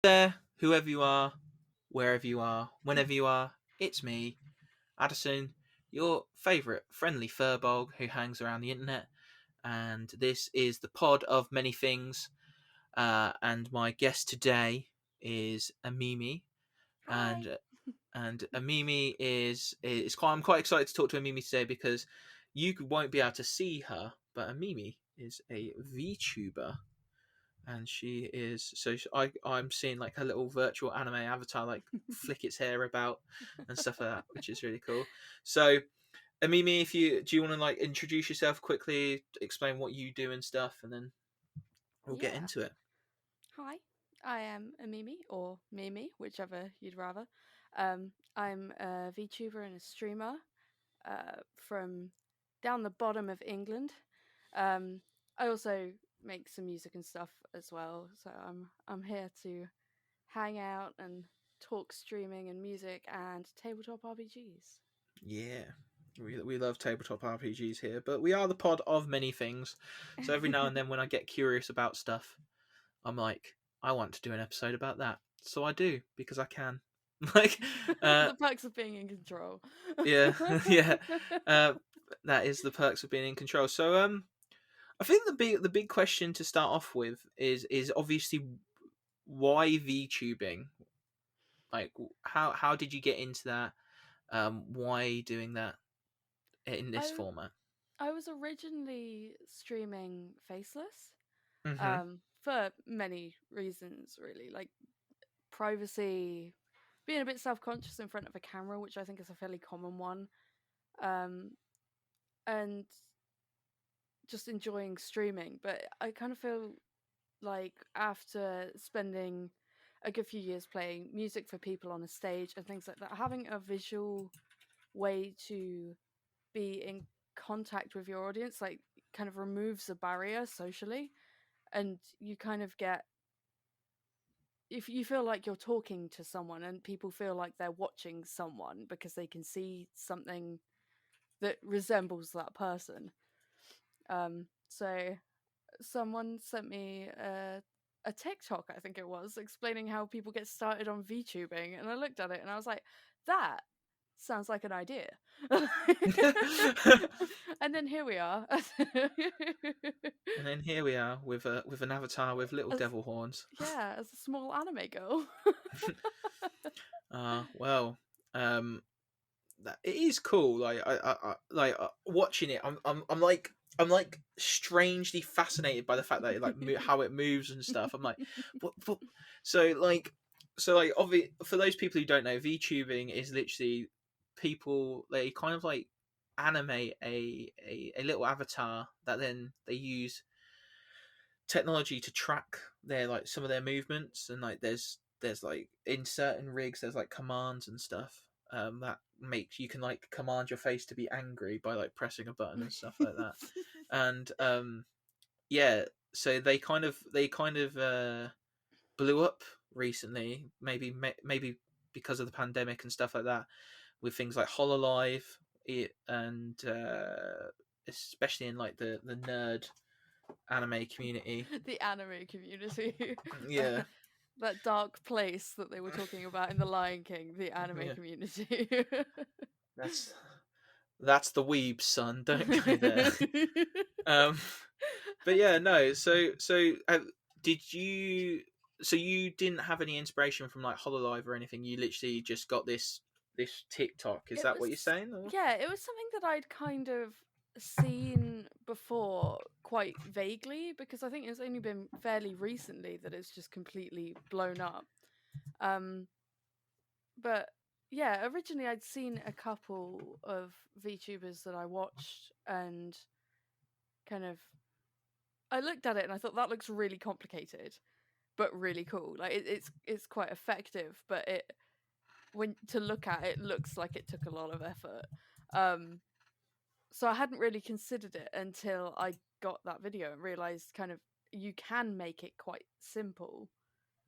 There, whoever you are, wherever you are, whenever you are, it's me, Addison, your favourite friendly furbog who hangs around the internet, and this is the pod of many things. And my guest today is Amimi, Hi. and Amimi is quite. I'm quite excited to talk to Amimi today because you won't be able to see her, but Amimi is a VTuber, and she is I'm seeing like her little virtual anime avatar like flick its hair about and stuff like that, which is really cool. So Amimi, if you do, you want to like introduce yourself quickly, explain what you do and stuff, and then we'll get Yeah. into it. Hi. I am Amimi or Mimi, whichever you'd rather. I'm a VTuber and a streamer from down the bottom of England. I also make some music and stuff as well, so I'm here to hang out and talk streaming and music and tabletop RPGs. Yeah, we love tabletop RPGs here, but we are the pod of many things. So every now and then when I get curious about stuff, I'm like, I want to do an episode about that, so I do because I can. like uh The perks of being in control. yeah. Yeah, uh that is the perks of being in control. So I think the big question to start off with is obviously why VTubing? Like how did you get into that? Why doing that in this I format? I was originally streaming faceless, Mhm. for many reasons, really, like privacy, being a bit self-conscious in front of a camera, which I think is a fairly common one, um, and just enjoying streaming. But I kind of feel like after spending a good few years playing music for people on a stage and things like that, having a visual way to be in contact with your audience, like, kind of removes a barrier socially, and you kind of get, if you feel like you're talking to someone and people feel like they're watching someone because they can see something that resembles that person. So someone sent me a TikTok, I think it was, explaining how people get started on VTubing, and I looked at it and I was like, that sounds like an idea. And then here we are. And then here we are with an avatar with little as, devil horns. yeah, as a small anime girl. Well, um, that it is cool. Like watching it. I'm like strangely fascinated by the fact that how it moves and stuff. I'm like, what? So like, for those people who don't know, VTubing is literally people, they kind of like animate a little avatar that then they use technology to track their like some of their movements, and like there's like in certain rigs there's like commands and stuff that makes you can like command your face to be angry by like pressing a button and stuff like that. And yeah, so they kind of blew up recently, maybe because of the pandemic and stuff like that, with things like Hololive, and especially in like the nerd anime community. The anime community. Yeah, That dark place that they were talking about in The Lion King, the anime yeah. community. That's that's the weeb, son. Don't go there. Um, but yeah, no. So did you? So you didn't have any inspiration from like Hololive or anything. You literally just got this TikTok. Is It that was, what you're saying? Or? yeah, it was something that I'd kind of seen before quite vaguely, because I think it's only been fairly recently that it's just completely blown up. Um, but yeah, originally I'd seen a couple of VTubers that I watched, and kind of, I looked at it and I thought that looks really complicated, but really cool. Like it's quite effective, but it, when to look at it, looks like it took a lot of effort. Um, so I hadn't really considered it until I got that video and realized kind of you can make it quite simple,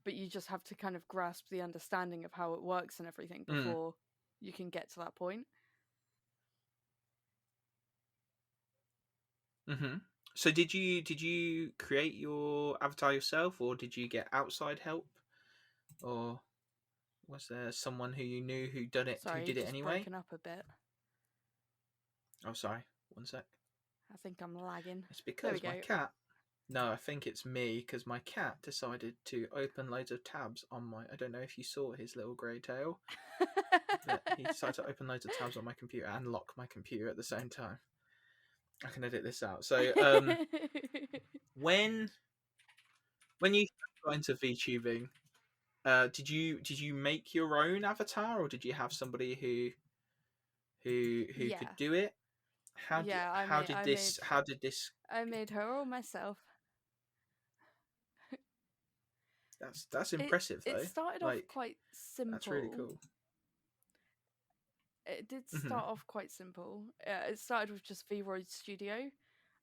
but you just have to kind of grasp the understanding of how it works and everything Mm. before you can get to that point. Hmm. So did you create your avatar yourself, or did you get outside help? or was there someone who you knew who did it Sorry, anyway? just broken up a bit. Oh, sorry. 1 sec. I think I'm lagging. It's because my go. cat. No, I think it's me because my cat decided to open loads of tabs on my. I don't know if you saw his little grey tail. But he decided to open loads of tabs on my computer and lock my computer at the same time. I can edit this out. So, when you got into VTubing, did you make your own avatar, or did you have somebody who Yeah. could do it? How did this? I made her all myself. That's impressive, though. It started off quite simple. That's really cool. It did start off quite simple. It started with just Vroid Studio,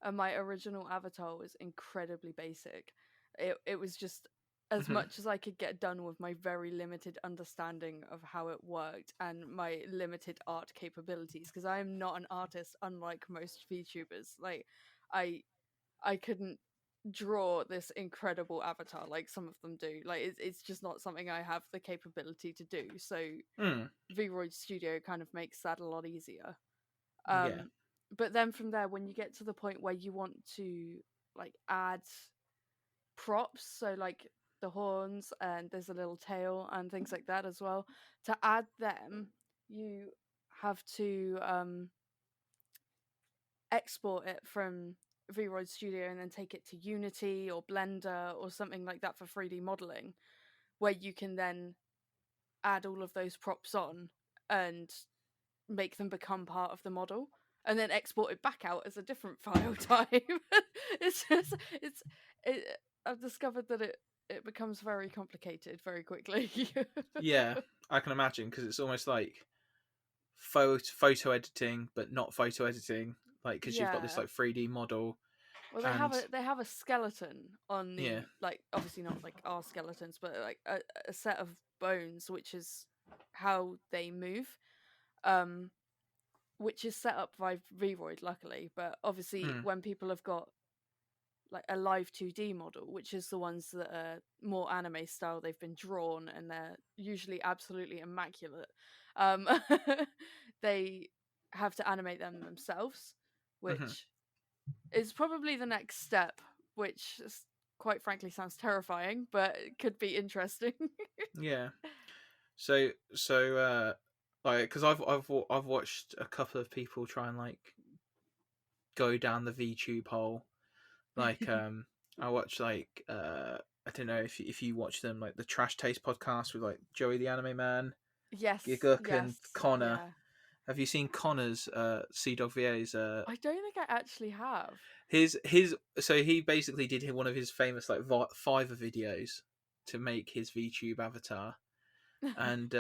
and my original avatar was incredibly basic. It was just as much as I could get done with my very limited understanding of how it worked and my limited art capabilities, because I am not an artist, unlike most VTubers. Like, I couldn't draw this incredible avatar like some of them do. Like, it's just not something I have the capability to do. So Vroid Studio kind of makes that a lot easier. But then from there, when you get to the point where you want to like add props, so like the horns and there's a little tail and things like that as well, to add them, you have to export it from Vroid Studio and then take it to Unity or Blender or something like that for 3D modeling, where you can then add all of those props on and make them become part of the model and then export it back out as a different file type. I've discovered that it becomes very complicated very quickly. Yeah, I can imagine, because it's almost like photo editing, but not photo editing. Like, because you've got this like 3D model. Well, they have a skeleton on the like, obviously not like our skeletons, but like a set of bones, which is how they move, which is set up by Vroid, luckily. But obviously, when people have got like a live 2D model, which is the ones that are more anime style, they've been drawn and they're usually absolutely immaculate. They have to animate them themselves, which is probably the next step, which quite frankly sounds terrifying, but it could be interesting. Yeah. So like, because I've watched a couple of people try and like go down the VTube hole. Like, I watched like I don't know if you watch them, like the Trash Taste podcast with like Joey the Anime Man, Giguk, and Connor. Yeah. Have you seen Connor's Sea Dog VA's? I don't think I actually have. So he basically did one of his famous like Fiverr videos to make his VTube avatar. And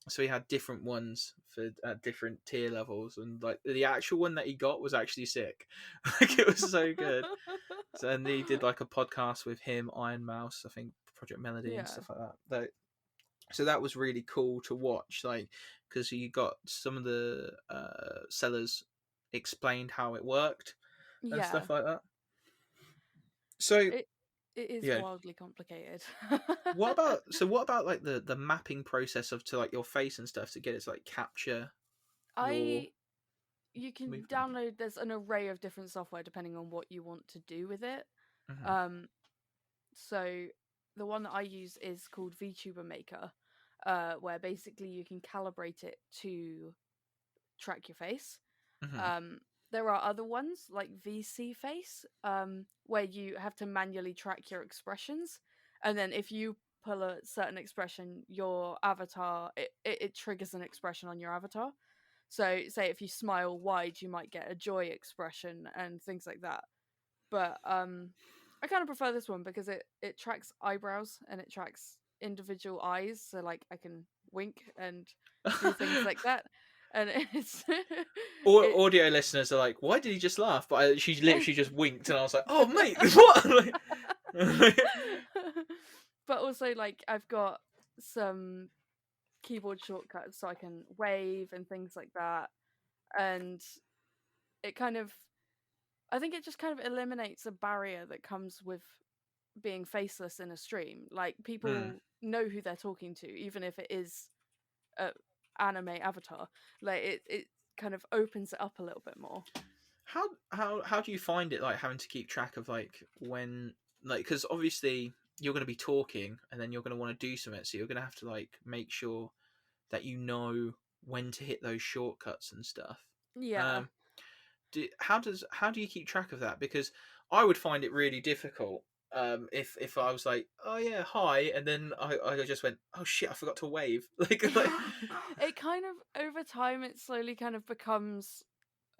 so he had different ones for different tier levels, and like the actual one that he got was actually sick. Like, it was so good. So, and he did like a podcast with him, Iron Mouse, I think, Project Melody, and stuff like that. So that was really cool to watch, like, because you got some of the sellers explained how it worked and stuff like that. So it is wildly complicated. what about like the mapping process of to like your face and stuff to get it to like capture you can movement? download, there's an array of different software depending on what you want to do with it. So the one that I use is called VTuber Maker, where basically you can calibrate it to track your face. There are other ones like VC Face, where you have to manually track your expressions, and then if you pull a certain expression, your avatar it triggers an expression on your avatar. So, say if you smile wide, you might get a joy expression and things like that. But I kind of prefer this one because it tracks eyebrows and it tracks individual eyes, so like I can wink and do things like that. And it's audio listeners are like, why did he just laugh? But she literally just winked, and I was like, oh mate, what? But also, like, I've got some keyboard shortcuts so I can wave and things like that, and it kind of, I think it just kind of eliminates a barrier that comes with being faceless in a stream. Like, people Mm. know who they're talking to, even if it is a anime avatar. Like, it kind of opens it up a little bit more. How do you find it, like, having to keep track of, like, when, like, because obviously you're going to be talking and then you're going to want to do something, so you're going to have to, like, make sure that you know when to hit those shortcuts and stuff. Yeah. How do you keep track of that? Because I would find it really difficult, if I was like, oh yeah, hi, and then I just went, oh shit, I forgot to wave. like It kind of, over time, it slowly kind of becomes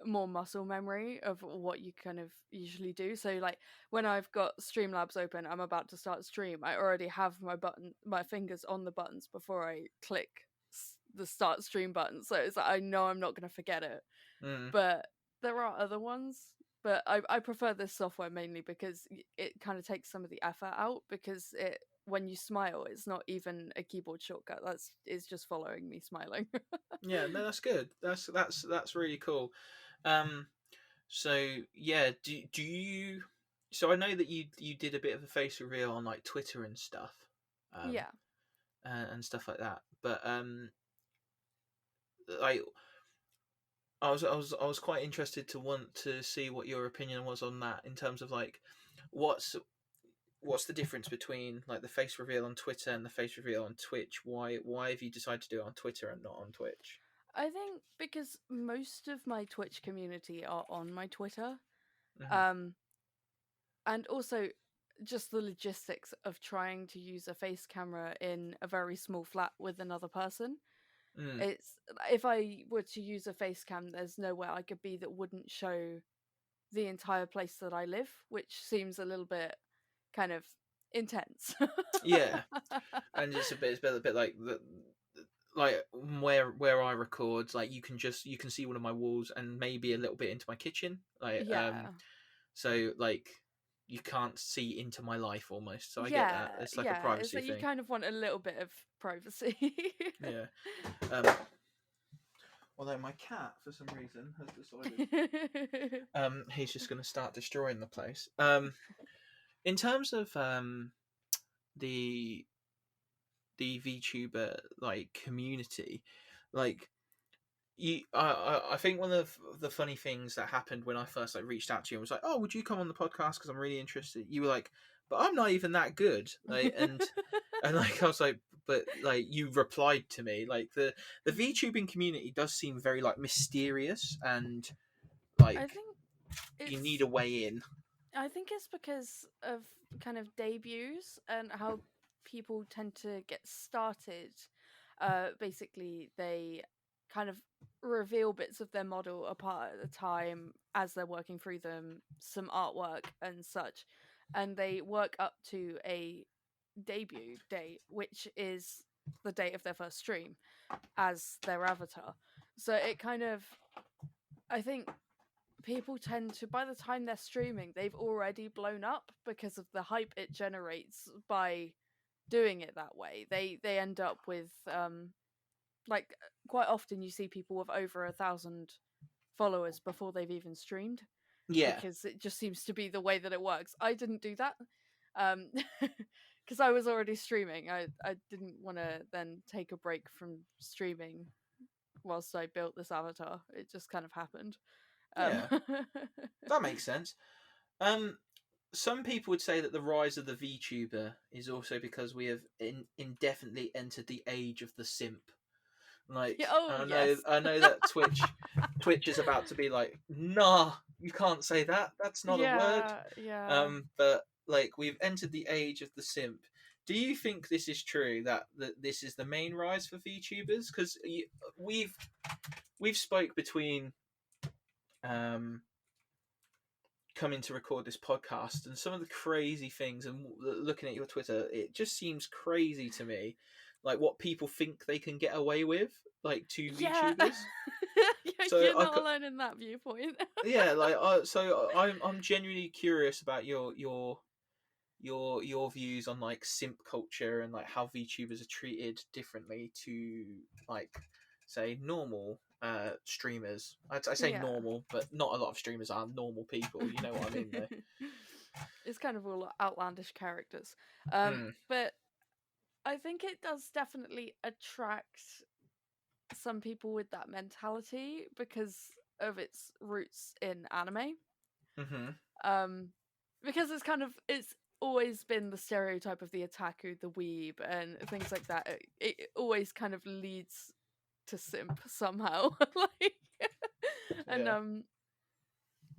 more muscle memory of what you kind of usually do. So, like, when I've got Streamlabs open, I'm about to start stream, I already have my fingers on the buttons before I click the start stream button. So it's like, I know I'm not going to forget it. Mm. But there are other ones. But I prefer this software mainly because it kind of takes some of the effort out, because when you smile, it's not even a keyboard shortcut. It's just following me smiling. Yeah, no, that's good. That's really cool. So yeah, do you? So I know that you did a bit of a face reveal on, like, Twitter and stuff, um, Yeah. and stuff like that. But like, I was quite interested to want to see what your opinion was on that, in terms of, like, what's what's the difference between, like, the face reveal on Twitter and the face reveal on Twitch? Why have you decided to do it on Twitter and not on Twitch? I think because most of my Twitch community are on my Twitter. Mm-hmm. Um, and also just the logistics of trying to use a face camera in a very small flat with another person. Mm. It's, if I were to use a face cam, there's nowhere I could be that wouldn't show the entire place that I live, which seems a little bit kind of intense. Yeah, and it's a bit like like where I record, like, you can see one of my walls and maybe a little bit into my kitchen, like, Yeah. so, like, you can't see into my life almost. So I get Yeah, that. It's like a yeah. It's privacy like you thing. kind of want a little bit of privacy. Yeah. Although my cat, for some reason, has decided he's just going to start destroying the place. In terms of the VTuber, like, community, like, I think one of the funny things that happened when I first, like, reached out to you and was like, oh, would you come on the podcast because I'm really interested? You were like, but I'm not even that good, like, and like, I was like, but, like, you replied to me, like, the VTubing community does seem very, like, mysterious, and, I like, think you it's need a way in. I think it's because of kind of debuts and how people tend to get started. Basically, they kind of reveal bits of their model apart at a time as they're working through them, some artwork and such, and they work up to a debut date, which is the date of their first stream as their avatar. So it kind of, I think people tend to, by the time they're streaming, they've already blown up because of the hype it generates by doing it that way. They end up with like, quite often you see people with over 1,000 followers before they've even streamed, Yeah, because it just seems to be the way that it works. I didn't do that because I was already streaming. I didn't want to then take a break from streaming whilst I built this avatar. It just kind of happened. Um, yeah, that makes sense. Some people would say that the rise of the VTuber is also because we have indefinitely entered the age of the simp. Like, yeah, oh yes. I know that Twitch is about to be like, nah, you can't say that. That's not a word. Yeah, yeah. But, like, we've entered the age of the simp. Do you think this is true, that this is the main rise for VTubers? Because we've spoke between coming to record this podcast, and some of the crazy things, and looking at your Twitter, it just seems crazy to me, like, what people think they can get away with, like, to Yeah. VTubers. So You're not alone in that viewpoint. yeah, like, so I'm genuinely curious about your views on, like, simp culture, and, like, how VTubers are treated differently to, like, say, normal streamers. I say Yeah. normal, but not a lot of streamers are normal people. You know what I mean, though. It's kind of all outlandish characters. Mm. But I think it does definitely attract some people with that mentality because of its roots in anime. Mm-hmm. Because it's always been the stereotype of the otaku, the weeb, and things like that. It always kind of leads to simp somehow. Like, and Yeah.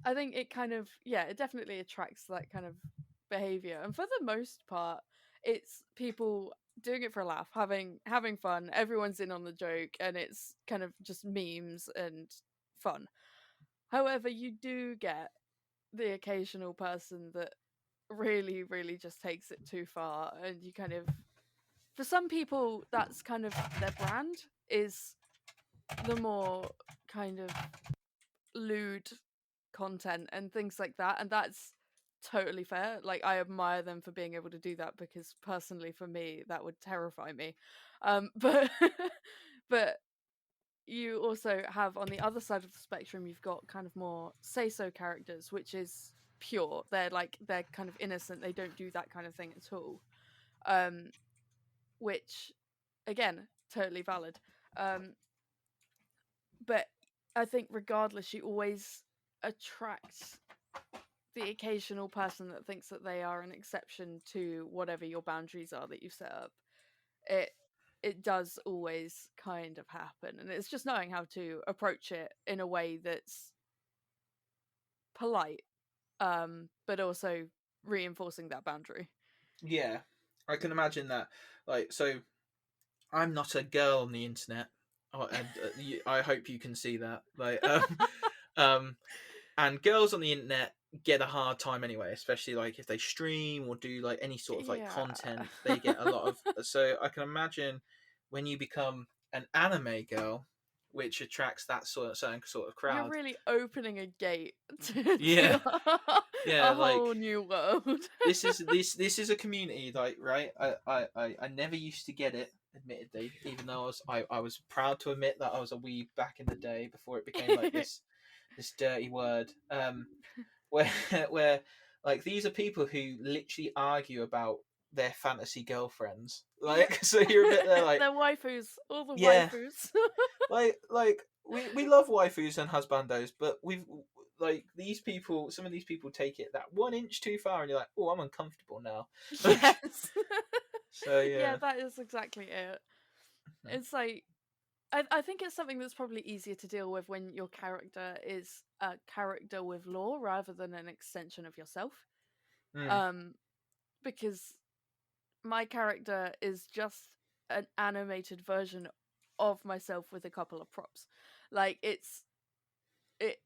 I think it kind of, yeah, it definitely attracts that kind of behavior. And for the most part, it's people doing it for a laugh, having fun. Everyone's in on the joke, and it's kind of just memes and fun. However, you do get the occasional person that really, really just takes it too far, and you kind of, for some people, that's kind of their brand, is the more kind of lewd content and things like that, and that's totally fair. Like, I admire them for being able to do that, because personally for me that would terrify me. But but you also have, on the other side of the spectrum, you've got kind of more say-so characters, which is pure. They're kind of innocent. They don't do that kind of thing at all. Which, again, totally valid. But I think regardless, you always attract the occasional person that thinks that they are an exception to whatever your boundaries are that you set up. It does always kind of happen, and it's just knowing how to approach it in a way that's polite, but also reinforcing that boundary. Yeah, I can imagine that. Like, so I'm not a girl on the internet, and I hope you can see that. Like, um, and girls on the internet get a hard time anyway, especially like if they stream or do like any sort of like Yeah. content, they get a lot of. So I can imagine when you become an anime girl, which attracts that certain sort of You're crowd. really opening a gate to Yeah, yeah, a like whole new world. this is a community, like, right. I never used to get it, admittedly, even though I was proud to admit that I was a weeb back in the day before it became like this dirty word, where where like these are people who literally argue about their fantasy girlfriends, Yep. like, so you're a bit there like, They're waifus, all the yeah, waifus. like we love waifus and husbandos, but we've like these people, some of these people take it that 1 inch too far, and you're like, oh, I'm uncomfortable now. Yes. So Yeah, yeah. that is exactly it. It's like, I think it's something that's probably easier to deal with when your character is a character with lore rather than an extension of yourself. Mm. Um, because my character is just an animated version of myself with a couple of props. Like, it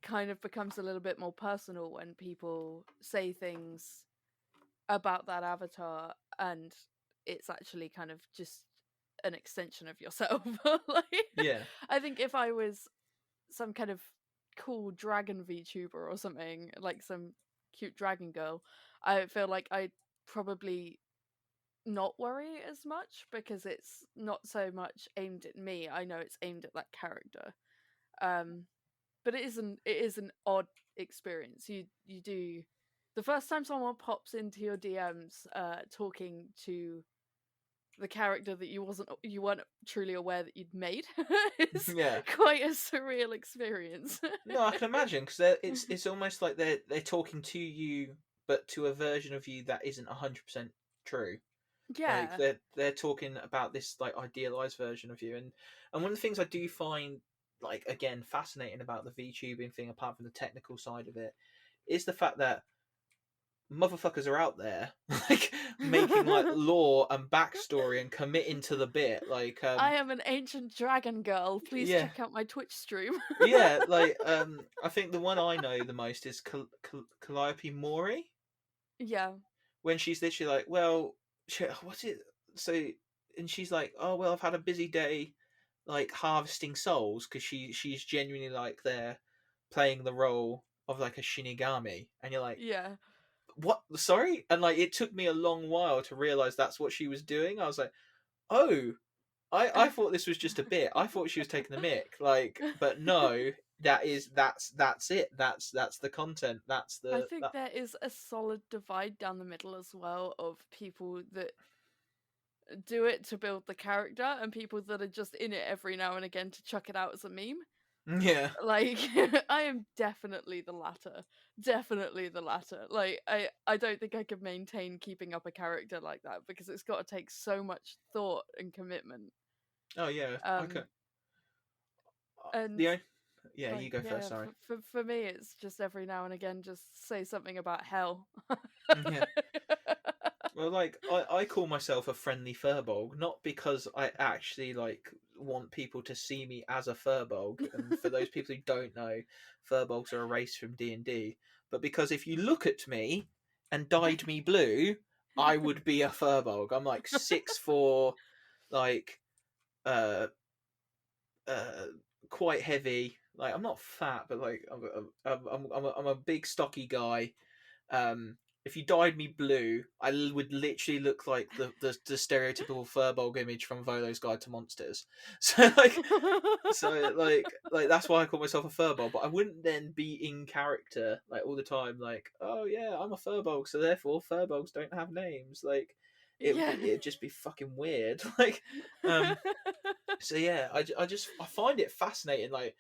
kind of becomes a little bit more personal when people say things about that avatar, and it's actually kind of just an extension of yourself. Like, Yeah. I think if I was some kind of cool dragon VTuber or something, like some cute dragon girl, I feel like I'd probably not worry as much, because it's not so much aimed at me. I know it's aimed at that character. Um, but it is an odd experience. You do, the first time someone pops into your DMs, talking to the character that you weren't truly aware that you'd made, is Yeah. quite a surreal experience. No, I can imagine, because it's almost like they're talking to you, but to a version of you that isn't 100% true. Like Yeah. they're talking about this like idealized version of you, and one of the things I do find, like, again, fascinating about the VTubing thing, apart from the technical side of it, is the fact that motherfuckers are out there like making like lore and backstory and committing to the bit, like I am an ancient dragon girl. Please yeah, check out my Twitch stream. yeah, like I think the one I know the most is Calliope Mori, Yeah. when she's literally like, well, what's it, so, and she's like, oh well, I've had a busy day like harvesting souls, because she's genuinely like there playing the role of like a Shinigami, and you're like, Yeah. what, sorry? And like it took me a long while to realize that's what she was doing. I was like, oh, I thought this was just a bit. I thought she was taking the mic, like, but no, that's it. That's the content. That's I the think that. there is a solid divide down the middle as well of people that do it to build the character and people that are just in it every now and again to chuck it out as a meme. Yeah. Like, I am definitely the latter. Definitely the latter. Like, I don't think I could maintain keeping up a character like that because it's got to take so much thought and commitment. Oh yeah. I could. Um, and The yeah. You like, go first. yeah, Sorry. for me, it's just every now and again, just say something about hell. Yeah. Well, like I call myself a friendly furbog, not because I actually like want people to see me as a furbog. And for those people who don't know, furbogs are a race from D&D. But because if you look at me and dyed me blue, I would be a furbog. I'm like 6'4", like uh uh quite heavy. Like I'm not fat, but like I'm a big stocky guy. Um, if you dyed me blue, I would literally look like the stereotypical furbog image from Volo's Guide to Monsters. So like that's why I call myself a furbog. But I wouldn't then be in character like all the time. Like, oh yeah, I'm a furbog, so therefore furbogs don't have names. Like Yeah. it'd just be fucking weird. Like so yeah, I find it fascinating. Like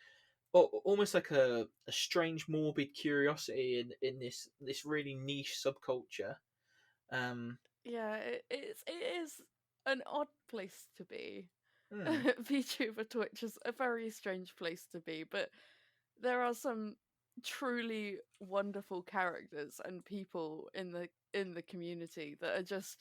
almost like a strange morbid curiosity in this really niche subculture. Um, Yeah, it is an odd place to be. hmm, VTuber Twitch is a very strange place to be, but there are some truly wonderful characters and people in the community that are just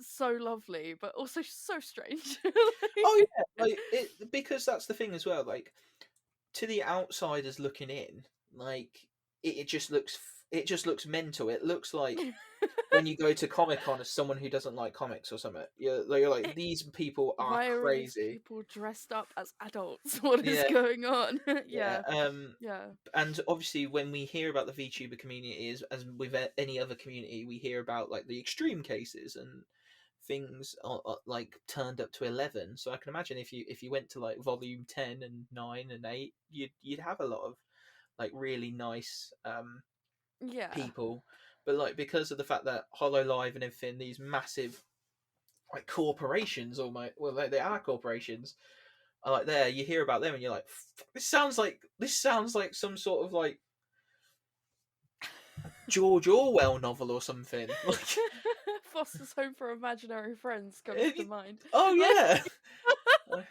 so lovely, but also so strange. oh Like- yeah, like it because that's the thing as well. Like to the outsiders looking in, like it just looks mental. It looks like when you go to Comic Con as someone who doesn't like comics or something. You're like it- these people are Why are all these crazy. people dressed up as adults? What is Yeah, going on? yeah. Yeah, yeah, And obviously when we hear about the VTuber community, as with any other community, we hear about like the extreme cases and things are like turned up to 11. So I can imagine if you went to like volume 10 and 9 and 8, you'd have a lot of like really nice yeah. people. But like because of the fact that Hollow Live and everything, these massive like corporations, almost, well they are corporations, are like there. You hear about them and you're like, this sounds like some sort of like George Orwell novel or something. Like, Foster's Home for Imaginary Friends comes to it- mind. oh Like, yeah,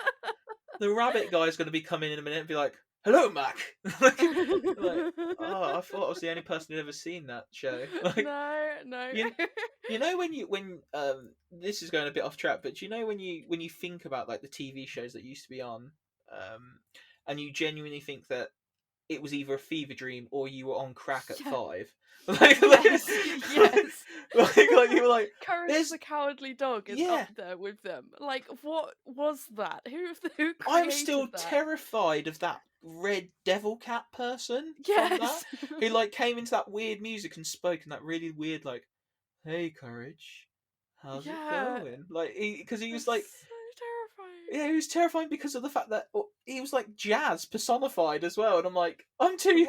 the rabbit guy's going to be coming in a minute and be like, "Hello, Mac." like, oh, I thought I was the only person who'd ever seen that show. Like, no, no. you you know when this is going a bit off track, but you know when you think about like the TV shows that used to be on, and you genuinely think that it was either a fever dream or you were on crack at Yeah. 5. Yes, yes. like you were like, Courage there's the Cowardly Dog is yeah. up there with them. Like, what was that? Who I'm created still that? terrified of that red devil cat person from that Yes. who like came into that weird music and spoke in that really weird like, "Hey, Courage, how's it Yeah. going?" Like because he was It's like, so terrifying. yeah, he was terrifying because of the fact that he was like jazz personified as well, and I'm like, I'm The too.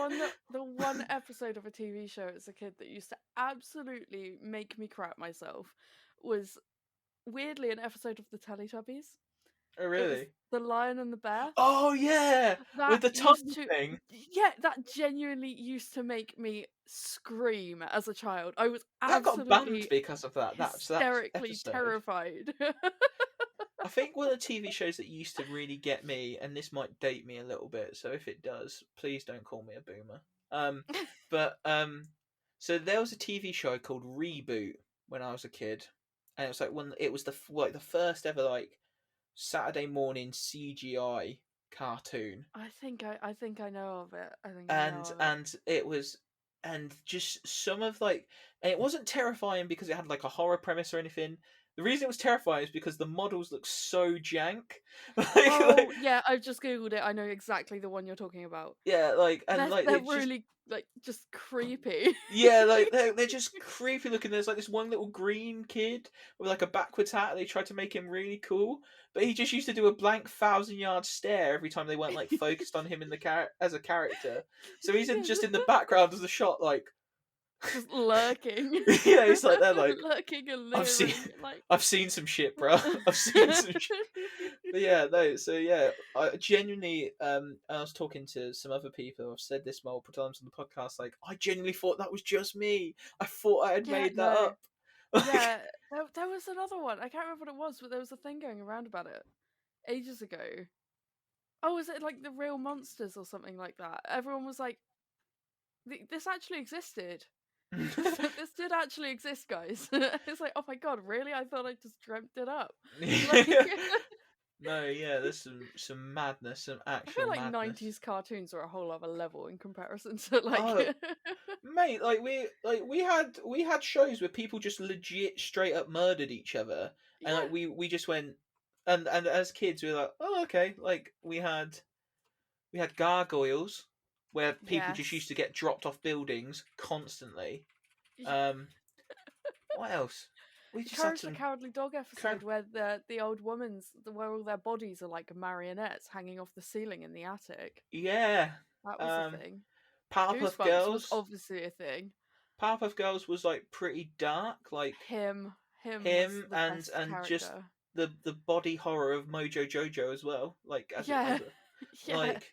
one episode of a TV show as a kid that used to absolutely make me crap myself was weirdly an episode of the Teletubbies. Oh It was really? The Lion and the Bear. Oh yeah, That with the used tongue to thing. Yeah, that genuinely used to make me scream as a child. I was That got banned absolutely because of that. That hysterically episode. terrified. I think one of the TV shows that used to really get me, and this might date me a little bit, so if it does, please don't call me a boomer. But so there was a TV show called Reboot when I was a kid, and it was like when it was the first ever like Saturday morning CGI cartoon, I think I know of it. I think I and know of it. and it was and just some of like, and it wasn't terrifying because it had like a horror premise or anything, The reason it was terrifying is because the models look so jank. Oh yeah, I've just googled it. I know exactly the one you're talking about. Yeah, and They're it's just really like just creepy. yeah, they're just creepy looking. There's like this one little green kid with like a backwards hat. They tried to make him really cool, but he just used to do a blank 1,000-yard stare every time they weren't like focused on him in the as a character. So he's just in the background of the shot, like just lurking. yeah, he's like they're like Lurking and I've seen leering, like I've seen some shit, bro. I've seen some shit. But yeah, no. So yeah, I genuinely I was talking to some other people. I've said this multiple times on the podcast. Like, I genuinely thought that was just me. I thought I had yeah, made that no. up. Like, Yeah, there was another one. I can't remember what it was, but there was a thing going around about it ages ago. Oh, was it like the real monsters or something like that? Everyone was like, "This actually existed. This did actually exist, guys." It's like, oh my god, really? I thought I just dreamt it up. Like, no, yeah, there's some madness, some I actual feel like madness. 90s cartoons are a whole other level in comparison to like. Oh, mate, we had shows where people just legit straight up murdered each other, and Yeah, like we just went, and as kids we were like, oh okay, like we had gargoyles where people just used yes. to get dropped off buildings constantly. What else? We just had Courage the some. Cowardly Dog episode where the old woman's where all their bodies are like marionettes hanging off the ceiling in the attic. Yeah. That was a thing. Powerpuff Goosebumps was Girls. obviously a thing. Powerpuff Girls was like pretty dark, like Him was him the best just character. the body horror of Mojo Jojo as well. Like Yeah, yeah, like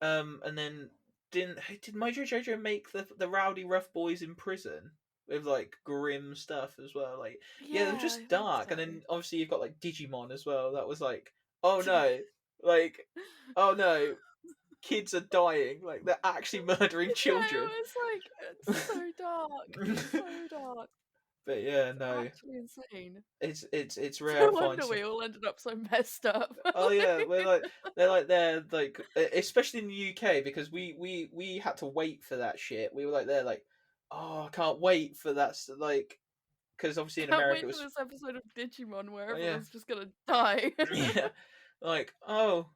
and then did Mojo Jojo make the rowdy rough boys in prison with like grim stuff as well? Like yeah, they were yeah. I just think dark. so. And then obviously you've got like Digimon as well. That was like oh no, like oh no, kids are dying. Like they're actually murdering Yeah, it children. was like it's so dark. It's so dark. But yeah, It's no, actually insane. it's rare No to find wonder some. we all ended up so messed up. Oh yeah, they're like especially in the UK because we had to wait for that shit. We were like they're like oh I can't wait for that like because obviously in Can't America wait it for was this episode of Digimon where oh yeah everyone's just gonna die. yeah like oh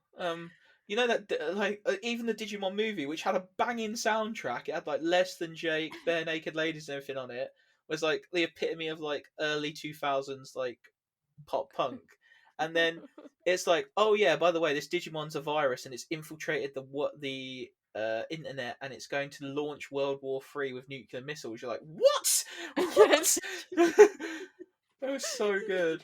you know that like even the Digimon movie which had a banging soundtrack, it had like Less Than Jake, Bare Naked Ladies and everything on it, was like the epitome of like early 2000s like pop punk. And then it's like, oh yeah, by the way, this Digimon's a virus and it's infiltrated the internet and it's going to launch World War III with nuclear missiles. You're like, what? Yes. What? That was so good.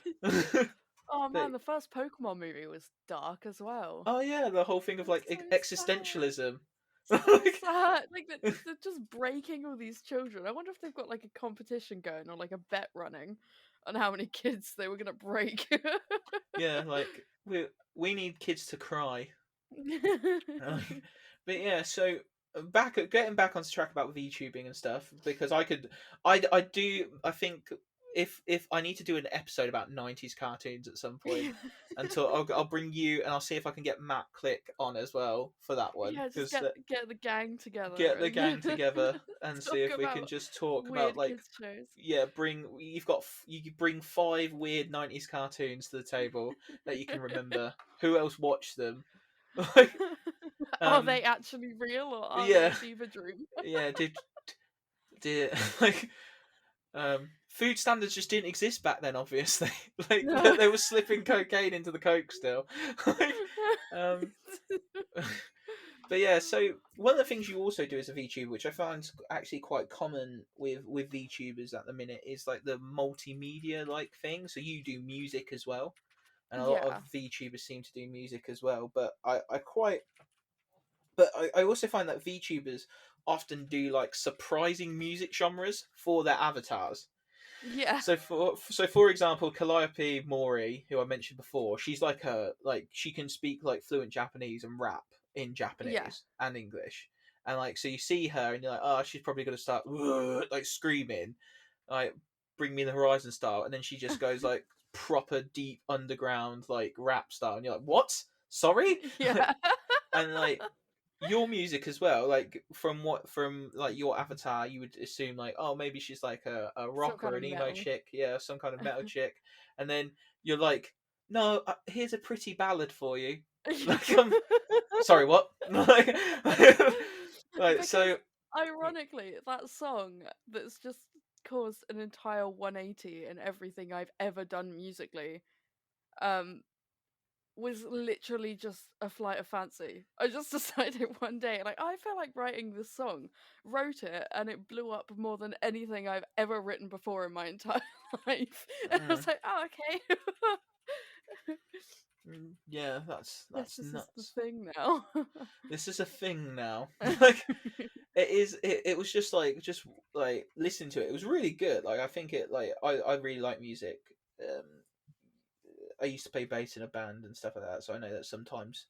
Oh But, man, the first Pokemon movie was dark as well. oh yeah, the whole thing of like So sad. existentialism. So Like, sad. Like they're just breaking all these children. I wonder if they've got like a competition going or like a bet running on how many kids they were gonna break. yeah, like we need kids to cry. But yeah, so getting back onto track about VTubing and stuff because I think if I need to do an episode about 90s cartoons at some point until I'll bring you and I'll see if I can get Matt Click on as well for that one Yeah, just because get the gang together get the and gang together and see talk if we can about just talk about weird like kids shows. yeah you bring 5 weird 90s cartoons to the table that you can remember. Who else watched them? Like Are they actually real or are they a yeah fever dream? yeah did like food standards just didn't exist back then obviously. Like No. they were slipping cocaine into the coke still. Like, um but yeah, so one of the things you also do as a VTuber, which I find actually quite common with VTubers at the minute, is like the multimedia like thing. So you do music as well, and a lot of Yeah. VTubers seem to do music as well. But I also find that VTubers often do like surprising music genres for their avatars. Yeah. So for example, Calliope Mori, who I mentioned before, she's like she can speak like fluent Japanese and rap in Yeah. Japanese and English. And like so you see her and you're like, oh, she's probably gonna start like screaming, like Bring Me the Horizon style, and then she just goes like proper deep underground like rap style, and you're like, what? Sorry? Yeah. And like your music as well, like from like your avatar, you would assume like, oh, maybe she's like a Some rock kind or of an emo metal. chick, yeah, some kind of metal chick, and then you're like, no, here's a pretty ballad for you. Like, sorry, what? Like, Because so, ironically, that song that's just caused an entire 180 in everything I've ever done musically, um, was literally just a flight of fancy. I just decided one day, like, I feel like writing this song, wrote it, and it blew up more than anything I've ever written before in my entire life. And I was like, oh, okay. yeah, Yes, that's this is the nuts. thing now. This is a thing now. Like, it is. It was just like listening to it. It was really good. Like, I think it like I really like music. Um, I used to play bass in a band and stuff like that, so I know that sometimes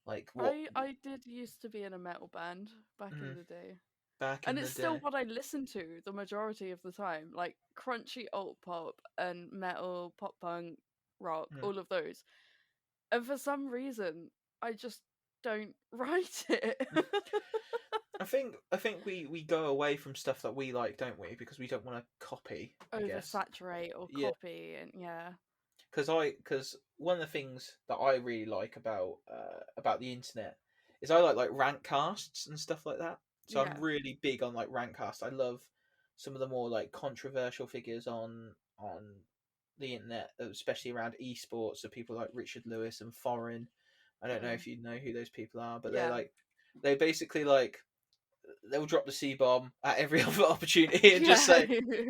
like what I did used to be in a metal band back in mm, the day. back And in it's the still day. what I listen to the majority of the time, like crunchy alt pop and metal, pop punk, rock, Mm. all of those. And for some reason, I just don't write it. I think we go away from stuff that we like, don't we? Because we don't want to copy. I guess. Oversaturate or Yeah, copy, and yeah. because one of the things that I really like about the internet is I like rank casts and stuff like that. So I'm Yeah. really big on like rank casts. I love some of the more like controversial figures on the internet, especially around esports. So people like Richard Lewis and Foreign. I don't know Mm. if you know who those people are, but Yeah. they basically like they'll drop the C bomb at every other opportunity and just Yeah. say,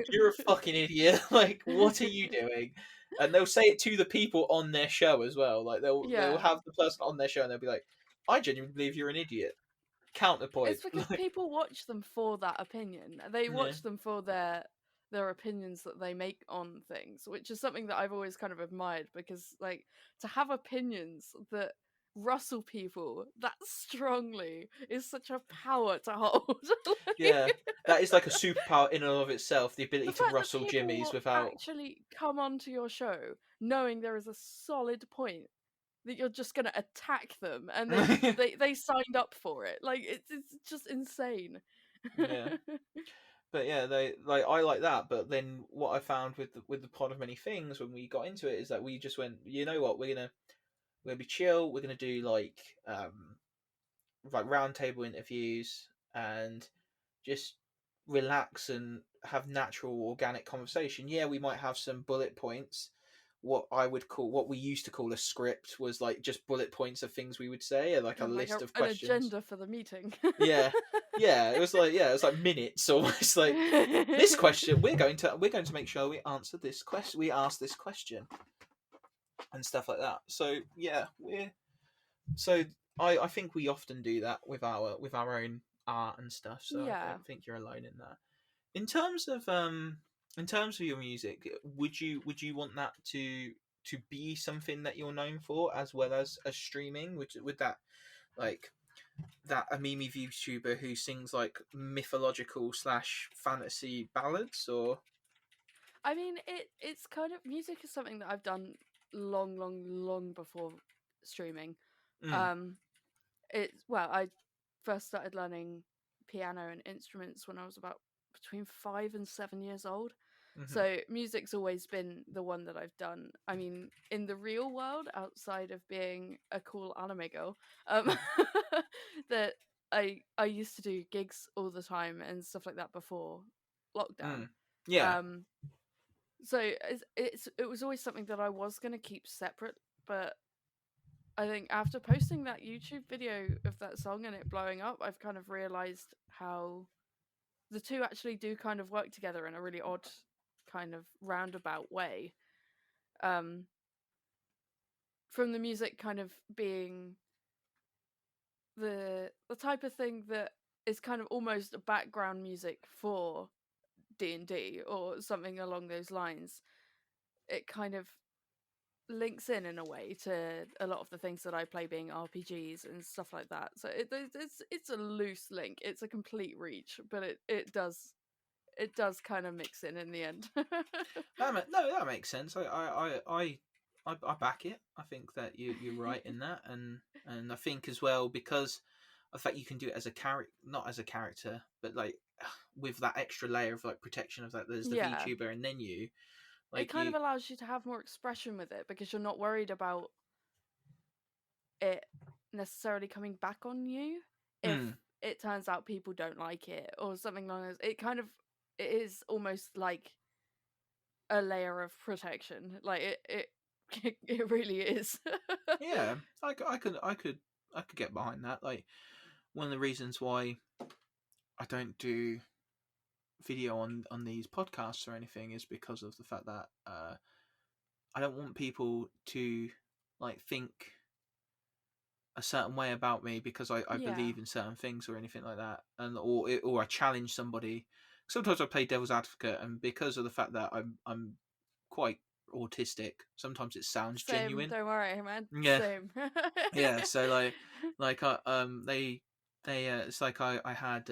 "You're a fucking idiot! Like, what are you doing?" And they'll say it to the people on their show as well. Like they'll Yeah. have the person on their show and they'll be like, "I genuinely believe you're an idiot." Counterpoint. It's because people watch them for that opinion. They Yeah, watch them for their opinions that they make on things, which is something that I've always kind of admired because like to have opinions that rustle people that strongly is such a power to hold. yeah. Like, That is like a superpower in and of itself. The the ability to fact that rustle people jimmies will without. actually come onto your show knowing there is a solid point that you're just gonna attack them and they signed up for it. Like it's just insane. Yeah. But yeah, they like I like that. But then what I found with the Pod of Many Things when we got into it is that we just went, you know what, we're gonna be chill. We're gonna do like roundtable interviews and just relax and have natural, organic conversation. Yeah, we might have some bullet points. What we used to call a script was like just bullet points of things we would say, or like a Kind of like list of an questions. agenda for the meeting. Yeah, it was like minutes almost. Like this question, we're going to make sure we answer this question. We ask this question and stuff like that. So yeah, so I think we often do that with our own art and stuff. So I Yeah. don't think you're alone in that. In terms of your music, would you want that to be something that you're known for as well as streaming? Would that like that Amimi VTuber who sings like mythological slash fantasy ballads or I mean it's kind of music is something that I've done long before streaming. mm, Um it's well, I first started learning piano and instruments when I was about between 5 and 7 years old. mm-hmm, So music's always been the one that I've done. I mean, in the real world, outside of being a cool anime girl, um, that I used to do gigs all the time and stuff like that before lockdown. mm, yeah, Um, so it was always something that I was gonna keep separate, but I think after posting that YouTube video of that song and it blowing up, I've kind of realized how the two actually do kind of work together in a really odd kind of roundabout way. Um, from the music kind of being the type of thing that is kind of almost background music for D&D or something along those lines. It kind of links in a way to a lot of the things that I play being RPGs and stuff like that. So it's a loose link. It's a complete reach, but it does kind of mix in the end. no, that makes sense. I back it. I think that you're right in that, and I think as well because the fact you can do it as a character, not as a character, but like with that extra layer of like protection of that. There's the Yeah. VTuber and then you, It like kind you. of allows you to have more expression with it because you're not worried about it necessarily coming back on you if Mm, it turns out people don't like it or something like that. It is almost like a layer of protection. Like it really is. yeah, I could get behind that. Like one of the reasons why I don't do video on these podcasts or anything is because of the fact that I don't want people to like think a certain way about me because I Yeah. believe in certain things or anything like that, and or I challenge somebody. Sometimes I play devil's advocate, and because of the fact that I'm quite autistic, sometimes it sounds Same, genuine. don't worry, man. Yeah, Same. yeah. So like they it's like I had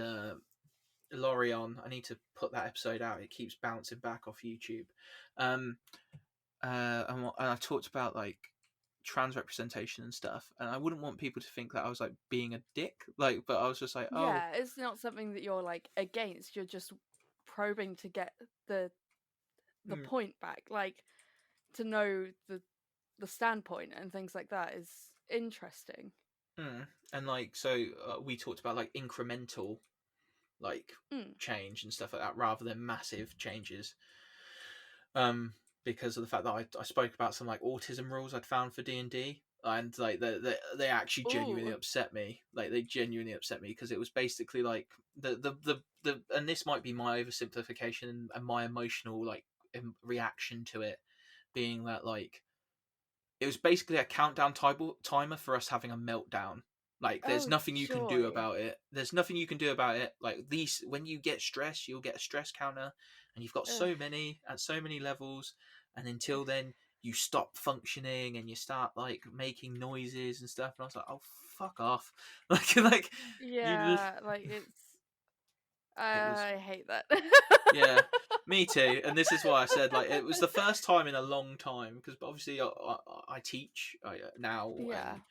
Laurie on. I need to put that episode out. It keeps bouncing back off YouTube. Um, and I talked about like trans representation and stuff, and I wouldn't want people to think that I was like being a dick. Like, but I was just like, oh, Yeah, it's not something that you're like against. You're just probing to get the mm, point back, like to know the standpoint and things like that is interesting. and like so we talked about like incremental like Mm. change and stuff like that rather than massive changes. Um, because of the fact that I spoke about some like autism rules I'd found for D&D, and like they actually genuinely Ooh. upset me. Like they genuinely upset me because it was basically like the and this might be my oversimplification and my emotional like reaction to it being that like it was basically a countdown timer for us having a meltdown. Like there's Oh nothing you can do joy. about it. There's nothing you can do about it. Like these, when you get stressed, you'll get a stress counter, and you've got Ugh. so many at so many levels. And until then, you stop functioning and you start like making noises and stuff. And I was like, oh fuck off! Like you just Yeah, like it was I hate that. yeah. Me too, and this is why I said like it was the first time in a long time because obviously I teach now Yeah. and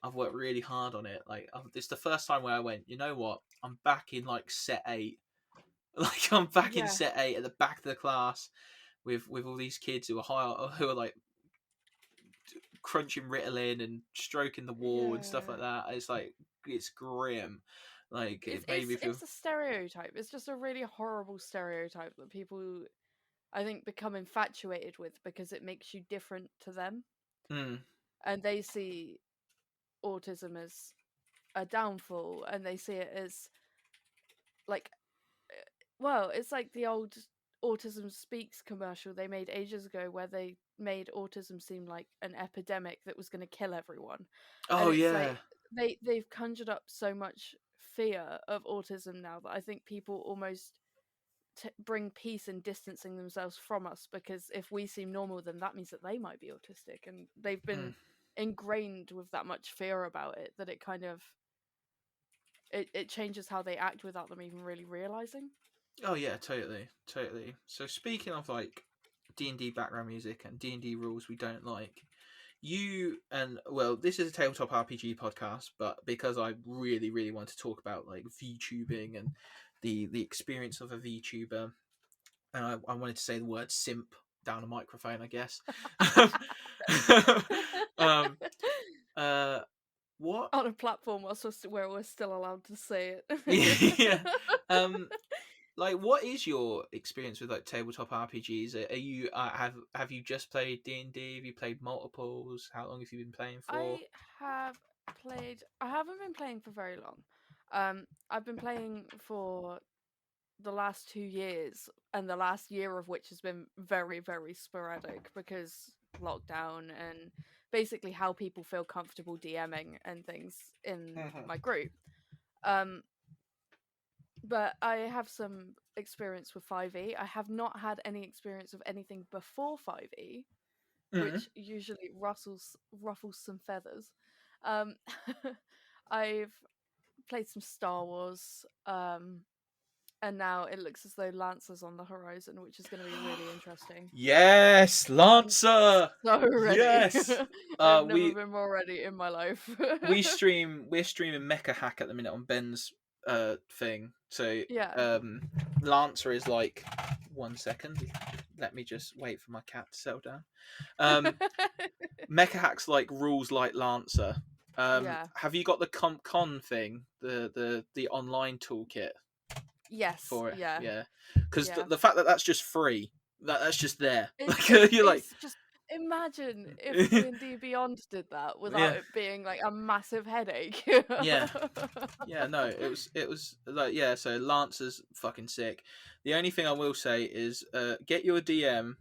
I've worked really hard on it. Like it's the first time where I went, you know what? I'm back in like set 8. Like I'm back in Yeah. set 8 at the back of the class with all these kids who are like crunching Ritalin and stroking the wall and stuff Yeah. like that. It's like it's grim. Like It's it made me feel. it's a stereotype. It's just a really horrible stereotype that people I think become infatuated with because it makes you different to them Mm, and they see autism as a downfall and they see it as like well, it's like the old Autism Speaks commercial they made ages ago where they made autism seem like an epidemic that was going to kill everyone. And oh it's yeah. like they've conjured up so much fear of autism now that I think people almost bring peace in distancing themselves from us because if we seem normal then that means that they might be autistic and they've been Mm. ingrained with that much fear about it that it kind of it changes how they act without them even really realizing. Oh yeah, totally, totally. So speaking of like D&D background music and D&D rules we don't like, you and well, this is a tabletop RPG podcast, but because I really, really want to talk about like VTubing and the experience of a VTuber, and I wanted to say the word simp down a microphone, I guess. um, uh, what? On a platform where we're still allowed to say it. Yeah. Um, like, what is your experience with like tabletop RPGs? Are you have you just played D&D? Have you played multiples? How long have you been playing for? I have I haven't been playing for very long. I've been playing for the last 2 years, and the last year of which has been very, very sporadic because lockdown and basically how people feel comfortable DMing and things in my group. Um, but I have some experience with 5e. I have not had any experience of anything before 5e, Mm. which usually ruffles some feathers. Um, I've played some Star Wars, and now it looks as though Lancer's on the horizon, which is going to be really interesting. Yes, Lancer. So ready. Yes. I've never We been more ready in my life. we're streaming Mecha Hack at the minute on Ben's thing. So Yeah. Lancer is like 1 second. Let me just wait for my cat to settle down. Mecha Hack's like rules like Lancer. Yeah. Have you got the CompCon thing, the online toolkit Yes. for it? Yeah. Yeah. Because Yeah. the fact that that's just free, that's just there. You're like, It's just imagine if D&D Beyond did that without it being like a massive headache. Yeah. Yeah, no, it was like, yeah, so Lancer's fucking sick. The only thing I will say is get your DM.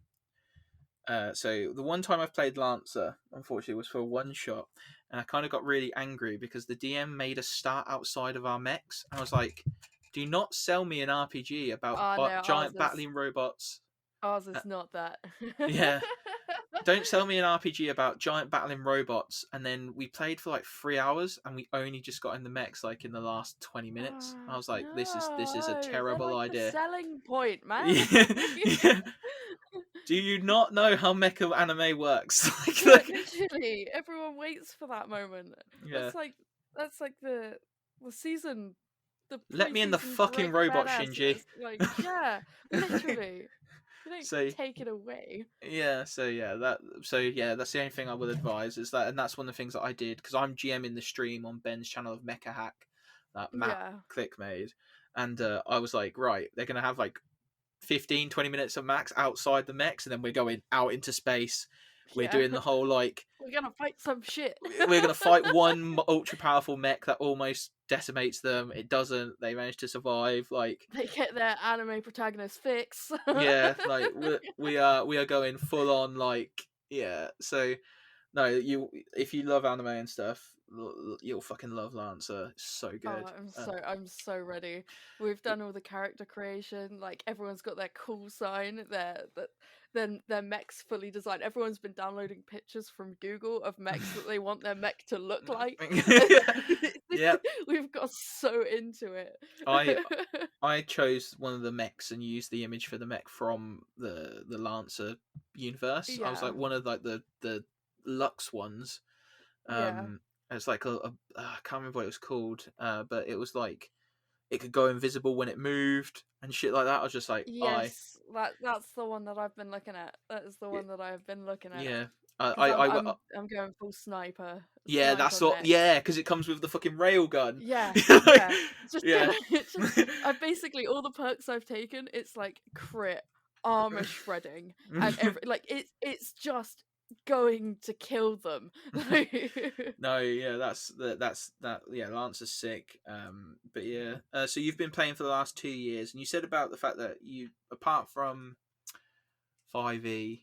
So the one time I've played Lancer, unfortunately, was for a one shot, and I kind of got really angry because the DM made us start outside of our mechs, and I was like, "Do not sell me an RPG about No, giant battling robots." Ours is not that. Yeah. Don't sell me an RPG about giant battling robots, and then we played for like 3 hours, and we only just got in the mechs like in the last 20 minutes. I was like, this is a No, terrible they're like idea. the selling point, man. Yeah. Do you not know how mecha anime works? Literally, everyone waits for that moment. Yeah. That's like the season. Let me in the fucking robot, Shinji. Like, yeah, literally. You don't So take it away. yeah, that's the only thing I would advise is that, and that's one of the things that I did because I'm GMing the stream on Ben's channel of Mecha Hack that Matt Click made, and I was like, right, they're gonna have like 15-20 minutes of max outside the mechs, and then we're going out into space. We're doing the whole like we're gonna fight some shit. We're gonna fight one ultra powerful mech that almost decimates them. It doesn't. They manage to survive. Like they get their anime protagonist fix. Yeah, like we are going full on like yeah. So no, if you love anime and stuff, you'll fucking love Lancer. It's so good. I'm so ready. We've done all the character creation. Like everyone's got their call sign. Their mechs fully designed. Everyone's been downloading pictures from Google of mechs that they want their mech to look like. Yeah, we've got so into it. I chose one of the mechs and used the image for the mech from the Lancer universe. Yeah. I was like one of like the Lux ones. It's like I can't remember what it was called, but it was like it could go invisible when it moved and shit like that. I was just like, yes, that's the one that I've been looking at. That is the one that I've been looking at. Yeah, I'm going full sniper. Yeah, that's what. Mech. Yeah, because it comes with the fucking railgun. Yeah, I basically all the perks I've taken. It's like crit, armor shredding, and it's just going to kill them. No, yeah, that's yeah, Lancer's sick. But yeah, so you've been playing for the last 2 years, and you said about the fact that you, apart from 5e,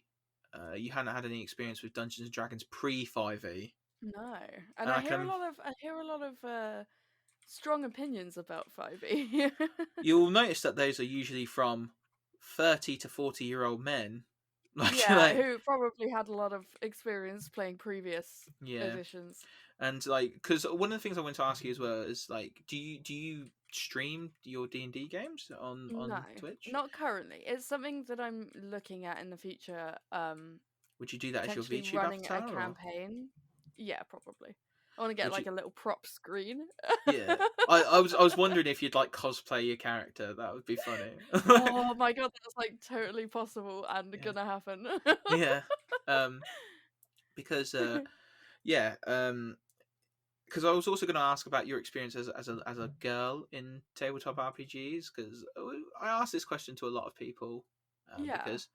you hadn't had any experience with Dungeons and Dragons pre 5e. No, and I hear a lot of strong opinions about 5e. You'll notice that those are usually from 30 to 40-year-old men. Who probably had a lot of experience playing previous editions. And like, because one of the things I want to ask you as well is like, do you stream your D&D games on Twitch? Not currently. It's something that I'm looking at in the future. Would you do that as your VTube running avatar, a campaign? Yeah, probably. I want to get a little prop screen. Yeah, I was wondering if you'd like cosplay your character. That would be funny. Oh my god, that's like totally possible and gonna happen. Yeah, because because I was also going to ask about your experience as a girl in tabletop RPGs, because I asked this question to a lot of people. Because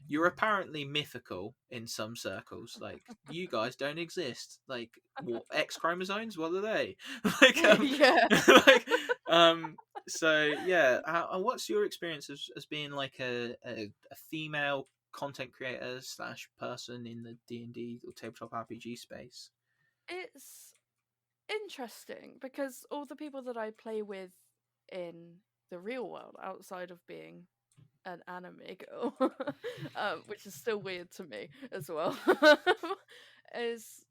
you're apparently mythical in some circles. Like, you guys don't exist. Like, what, X chromosomes? What are they? So yeah. What's your experience as being like a female content creator / person in the D&D or tabletop RPG space? It's interesting because all the people that I play with in the real world, outside of being an anime girl, which is still weird to me as well, is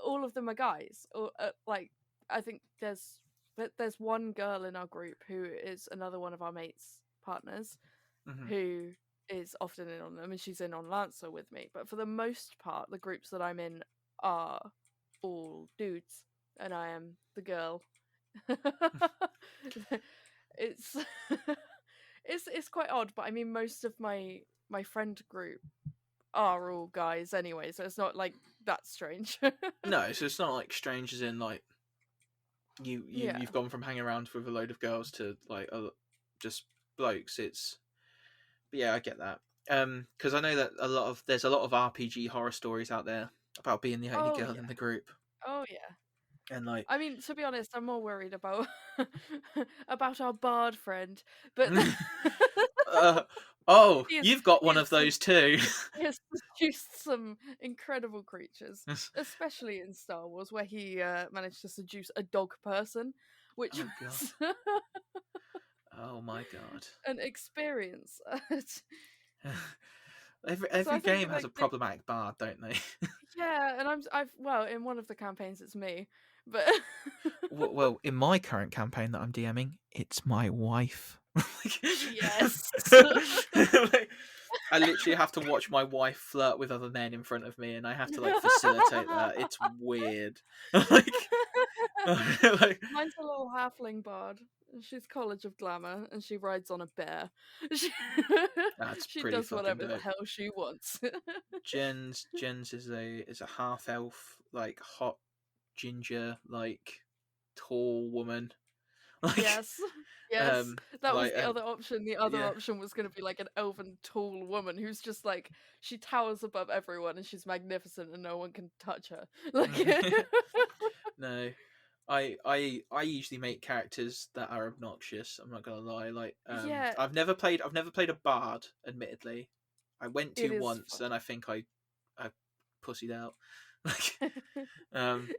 all of them are guys. Or like, I think there's there's one girl in our group who is another one of our mates' partners who is often in on them, and she's in on Lancer with me. But for the most part, the groups that I'm in are all dudes, and I am the girl. It's it's quite odd, but I mean, most of my friend group are all guys anyway, so it's not like that strange. No, so it's not like strangers in like Yeah. you've gone from hanging around with a load of girls to like just blokes. But yeah, I get that. Because I know that there's a lot of RPG horror stories out there about being the only girl in the group, Oh yeah. and like I mean, to be honest, I'm more worried about about our bard friend, but oh, he has, you've got he one has, of those too. he has seduced some incredible creatures, especially in Star Wars, where he managed to seduce a dog person, which Oh god. was Oh my god. an experience. So Every I think game has like a problematic bard, don't they? yeah, and I've well, in one of the campaigns it's me, but Well, in my current campaign that I'm DMing, it's my wife. yes. Like, I literally have to watch my wife flirt with other men in front of me, and I have to like facilitate that. It's weird. like, like, Mine's a little halfling bard. She's College of Glamour, and she rides on a bear. She, that's she pretty does fucking whatever the dope. hell she wants. Jen's is a half elf, like hot ginger, like tall woman. Like, Yes, yes, that was like, the other option. The other yeah. option was going to be like an elven tall woman who's just like she towers above everyone and she's magnificent and no one can touch her. Like, No, I usually make characters that are obnoxious. I'm not gonna lie. Like, yeah, I've never played a bard. Admittedly, I went it to is once, and I think I pussied out. Like,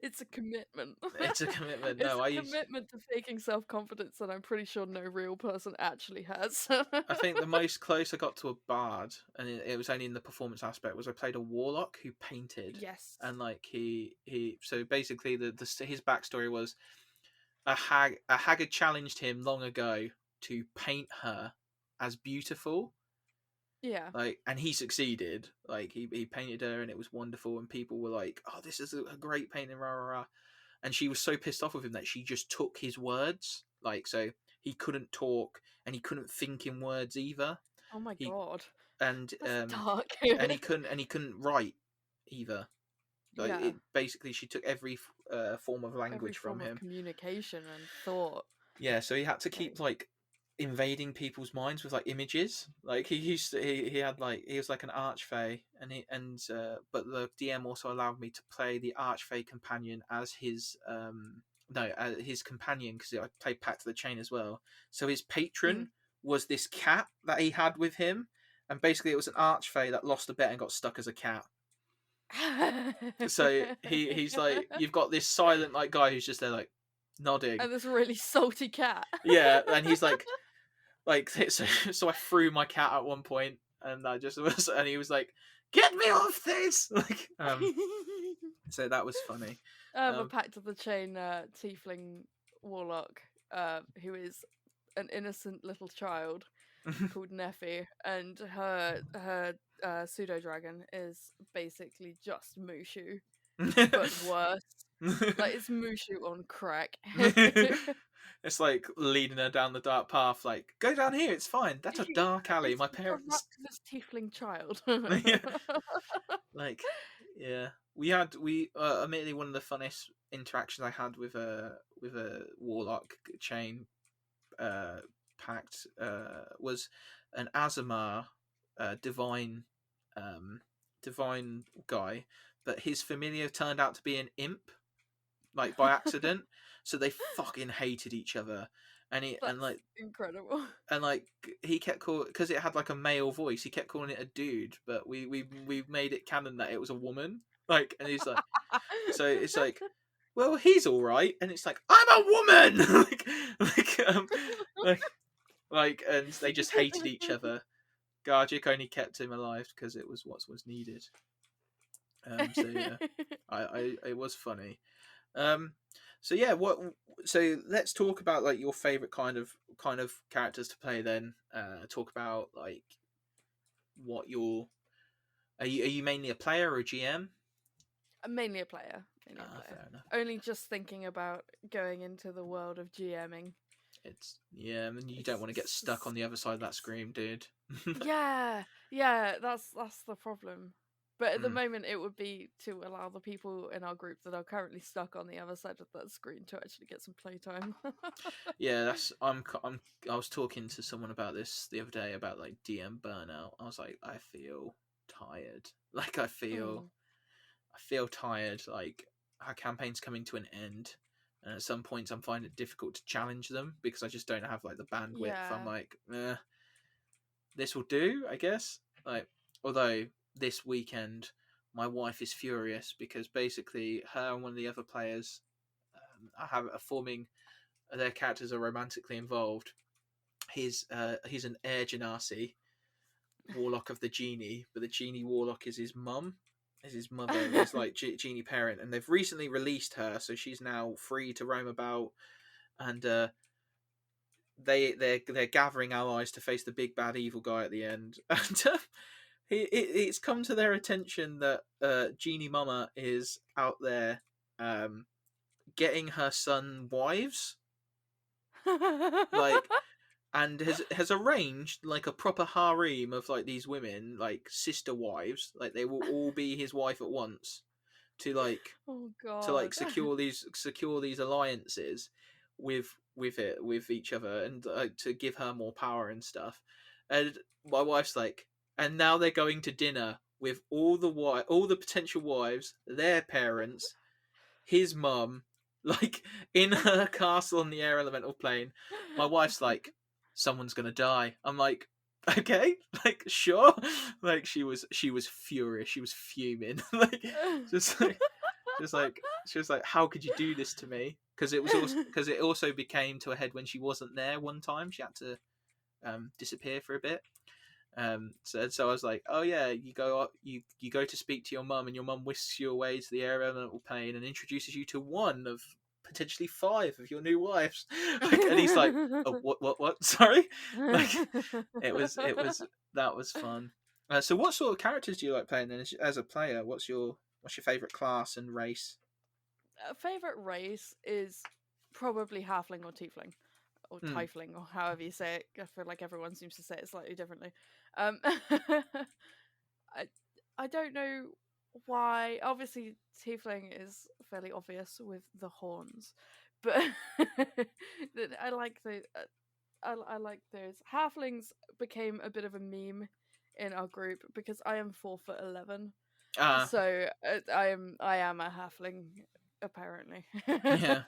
it's a commitment. it's a commitment. It's No, a commitment to faking self-confidence that I'm pretty sure no real person actually has. I think the most close I got to a bard, and it was only in the performance aspect, was I played a warlock who painted. Yes. And like he so basically his backstory was a hag had challenged him long ago to paint her as beautiful, Yeah. like, and he succeeded. Like, he painted her and it was wonderful, and people were like, oh, this is a great painting, rah rah rah. And she was so pissed off with him that she just took his words, like, so he couldn't talk and he couldn't think in words either. Oh my He god. and That's dark. and he couldn't write either. Like, Yeah. basically she took every form of language Every from form of him. communication and thought. Yeah, so he had to keep like invading people's minds with like images. Like, he had like, he was like an archfey, but the DM also allowed me to play the archfey companion as his his companion, because I played Pact of the Chain as well. So his patron was this cat that he had with him, and basically it was an archfey that lost a bet and got stuck as a cat. So he's like, you've got this silent like guy who's just there like nodding, And this really salty cat. yeah, and he's like so I threw my cat at one point, and I just was, and he was like, get me off this, like, so that was funny. A Pact of the Chain tiefling warlock who is an innocent little child called Neffy, and her pseudo dragon is basically just Mushu, but worse. Like, it's Mushu on crack. It's like leading her down the dark path, like, go down here, it's fine, that's a dark alley, It's my a parents. this tiefling child. Yeah. Like, yeah, we admittedly one of the funnest interactions I had with a warlock chain pact was an Azamar divine guy, but his familiar turned out to be an imp, like, by accident. So they fucking hated each other, and That's incredible. and like he kept calling, because it had like a male voice, he kept calling it a dude, but we made it canon that it was a woman, like, and he's like, so it's like, well, he's all right, and it's like, I'm a woman. like, and they just hated each other. Gargic only kept him alive because it was what was needed. So yeah, I it was funny. Um, so yeah, what? So let's talk about like your favorite kind of characters to play. Then talk about like what your are you mainly a player or a GM? I'm mainly a player. Mainly a player. Fair enough. Only just thinking about going into the world of GMing. It's I mean, you don't want to get stuck on the other side of that screen, dude. Yeah, that's the problem. But at the moment, it would be to allow the people in our group that are currently stuck on the other side of that screen to actually get some playtime. Yeah, I was talking to someone about this the other day about like DM burnout. I was like, I feel tired. Like Mm. I feel tired. Like our campaign's coming to an end, and at some points I'm finding it difficult to challenge them because I just don't have like the bandwidth. I'm Yeah. like, this will do, I guess. Like, although this weekend my wife is furious because basically her and one of the other players are forming their characters are romantically involved. He's an Air Genasi warlock of the genie, but the genie warlock is his mum, is his mother, his like genie parent, and they've recently released her, so she's now free to roam about, and they're gathering allies to face the big bad evil guy at the end, and it's come to their attention that Genie Mama is out there getting her son wives, like, and has arranged like a proper harem of like these women, like sister wives, like they will all be his wife at once to like Oh like God. secure these alliances with each other and to give her more power and stuff. And my wife's like, and now they're going to dinner with all the potential wives, their parents, his mum, like in her castle on the air elemental plane. My wife's like, someone's gonna die. I'm like, okay, like sure. Like she was furious. She was fuming. Like just like she was like, how could you do this to me? Because it also became to a head when she wasn't there one time. She had to disappear for a bit. So I was like, oh yeah, you go up, you go to speak to your mum, and your mum whisks you away to the air elemental plane and introduces you to one of potentially 5 of your new wives. Like, and he's like, oh, what? Sorry. Like, it was that was fun. So what sort of characters do you like playing then as a player? What's your favorite class and race? A favorite race is probably halfling or tiefling. Or Hmm. tiefling, or however you say it. I feel like everyone seems to say it slightly differently. I I don't know why. Obviously, tiefling is fairly obvious with the horns, but I like the I like those. Halflings became a bit of a meme in our group because I am 4'11", Ah, so I am a halfling apparently. yeah.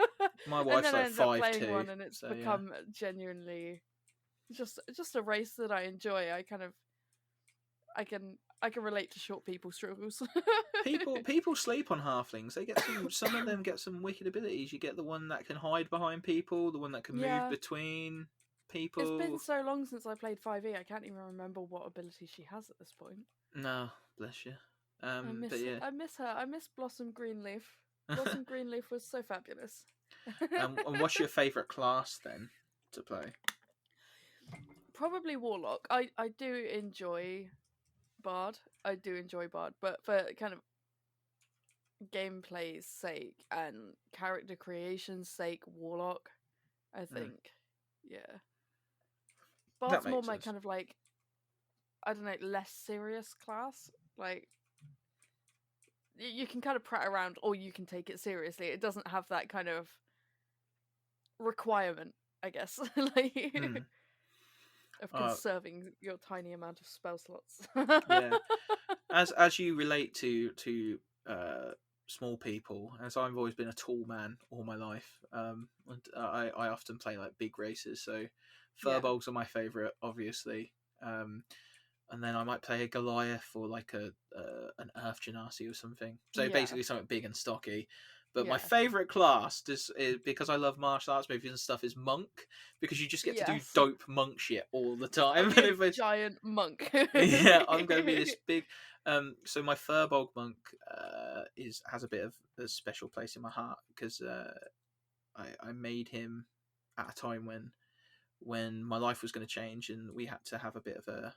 My And wife's then I like ended up five playing two, one, and it's so yeah. become genuinely just a race that I enjoy. I can relate to short people struggles. People sleep on halflings. They get some of them get some wicked abilities. You get the one that can hide behind people, the one that can move Yeah, between it's been people. so long since I played 5e. I can't even remember what ability she has at this point. No, bless you. But yeah. I miss her. I miss Blossom Greenleaf. Blossom Greenleaf was so fabulous. And what's your favourite class then to play? Probably Warlock. I do enjoy Bard. I do enjoy Bard, but for kind of gameplay's sake and character creation's sake, Warlock, I think. Yeah. That Bard's more makes my sense. kind of like, I don't know, less serious class. Like, you can kind of prat around or you can take it seriously. It doesn't have that kind of requirement, I guess, like, of Uh, conserving your tiny amount of spell slots. yeah. As you relate to small people, as I've always been a tall man all my life, and I often play like big races. So Yeah. furbolgs are my favourite, obviously. And then I might play a Goliath or like an Earth Genasi or something. So Yeah. basically something big and stocky. But my Yeah. favourite class is because I love martial arts movies and stuff is monk, because you just get to do Yes. dope monk shit all the I'll time. be And a if it's giant monk. yeah, I'm gonna be this big. So my Firbolg monk has a bit of a special place in my heart because I made him at a time when my life was going to change and we had to have a bit of a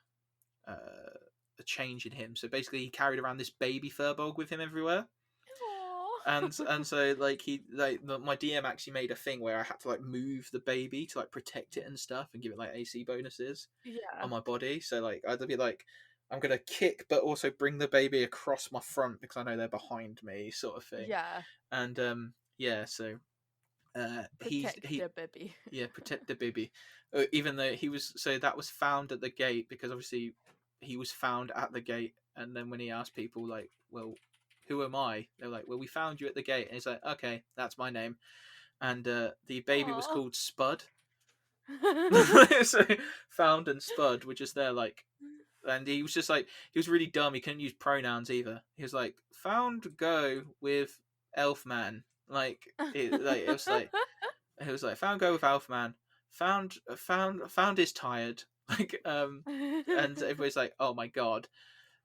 change in him. So basically, he carried around this baby Firbolg with him everywhere. And so my DM actually made a thing where I had to like move the baby to like protect it and stuff and give it like AC bonuses on my body. So like I'd be like, I'm gonna kick but also bring the baby across my front because I know they're behind me, sort of thing. Yeah. And so protect the baby. Yeah, protect the baby. Even though that was found at the gate because obviously he was found at the gate, and then when he asked people like, well, who am I? They're like, well, we found you at the gate. And he's like, okay, that's my name. And the baby was called Spud. So Found and Spud were just there, like, and he was just like, he was really dumb. He couldn't use pronouns either. He was like, found go with Elfman. It was like found go with Elfman. Found is tired. And everybody's like, oh my god.